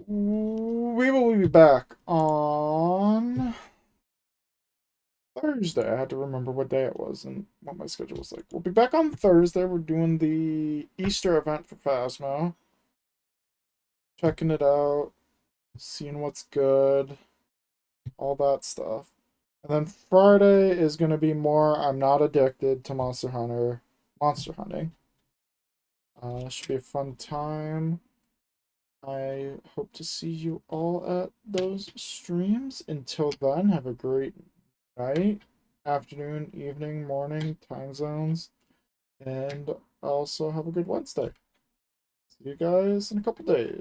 We will be back on Thursday. I had to remember what day it was and what my schedule was like. We'll be back on Thursday. We're doing the Easter event for Phasmo. Checking it out. Seeing what's good. All that stuff. And then Friday is going to be more I'm not addicted to monster hunting. Should be a fun time. I hope to see you all at those streams. Until then, have a great night, afternoon, evening, morning, time zones, and also have a good Wednesday. See you guys in a couple days.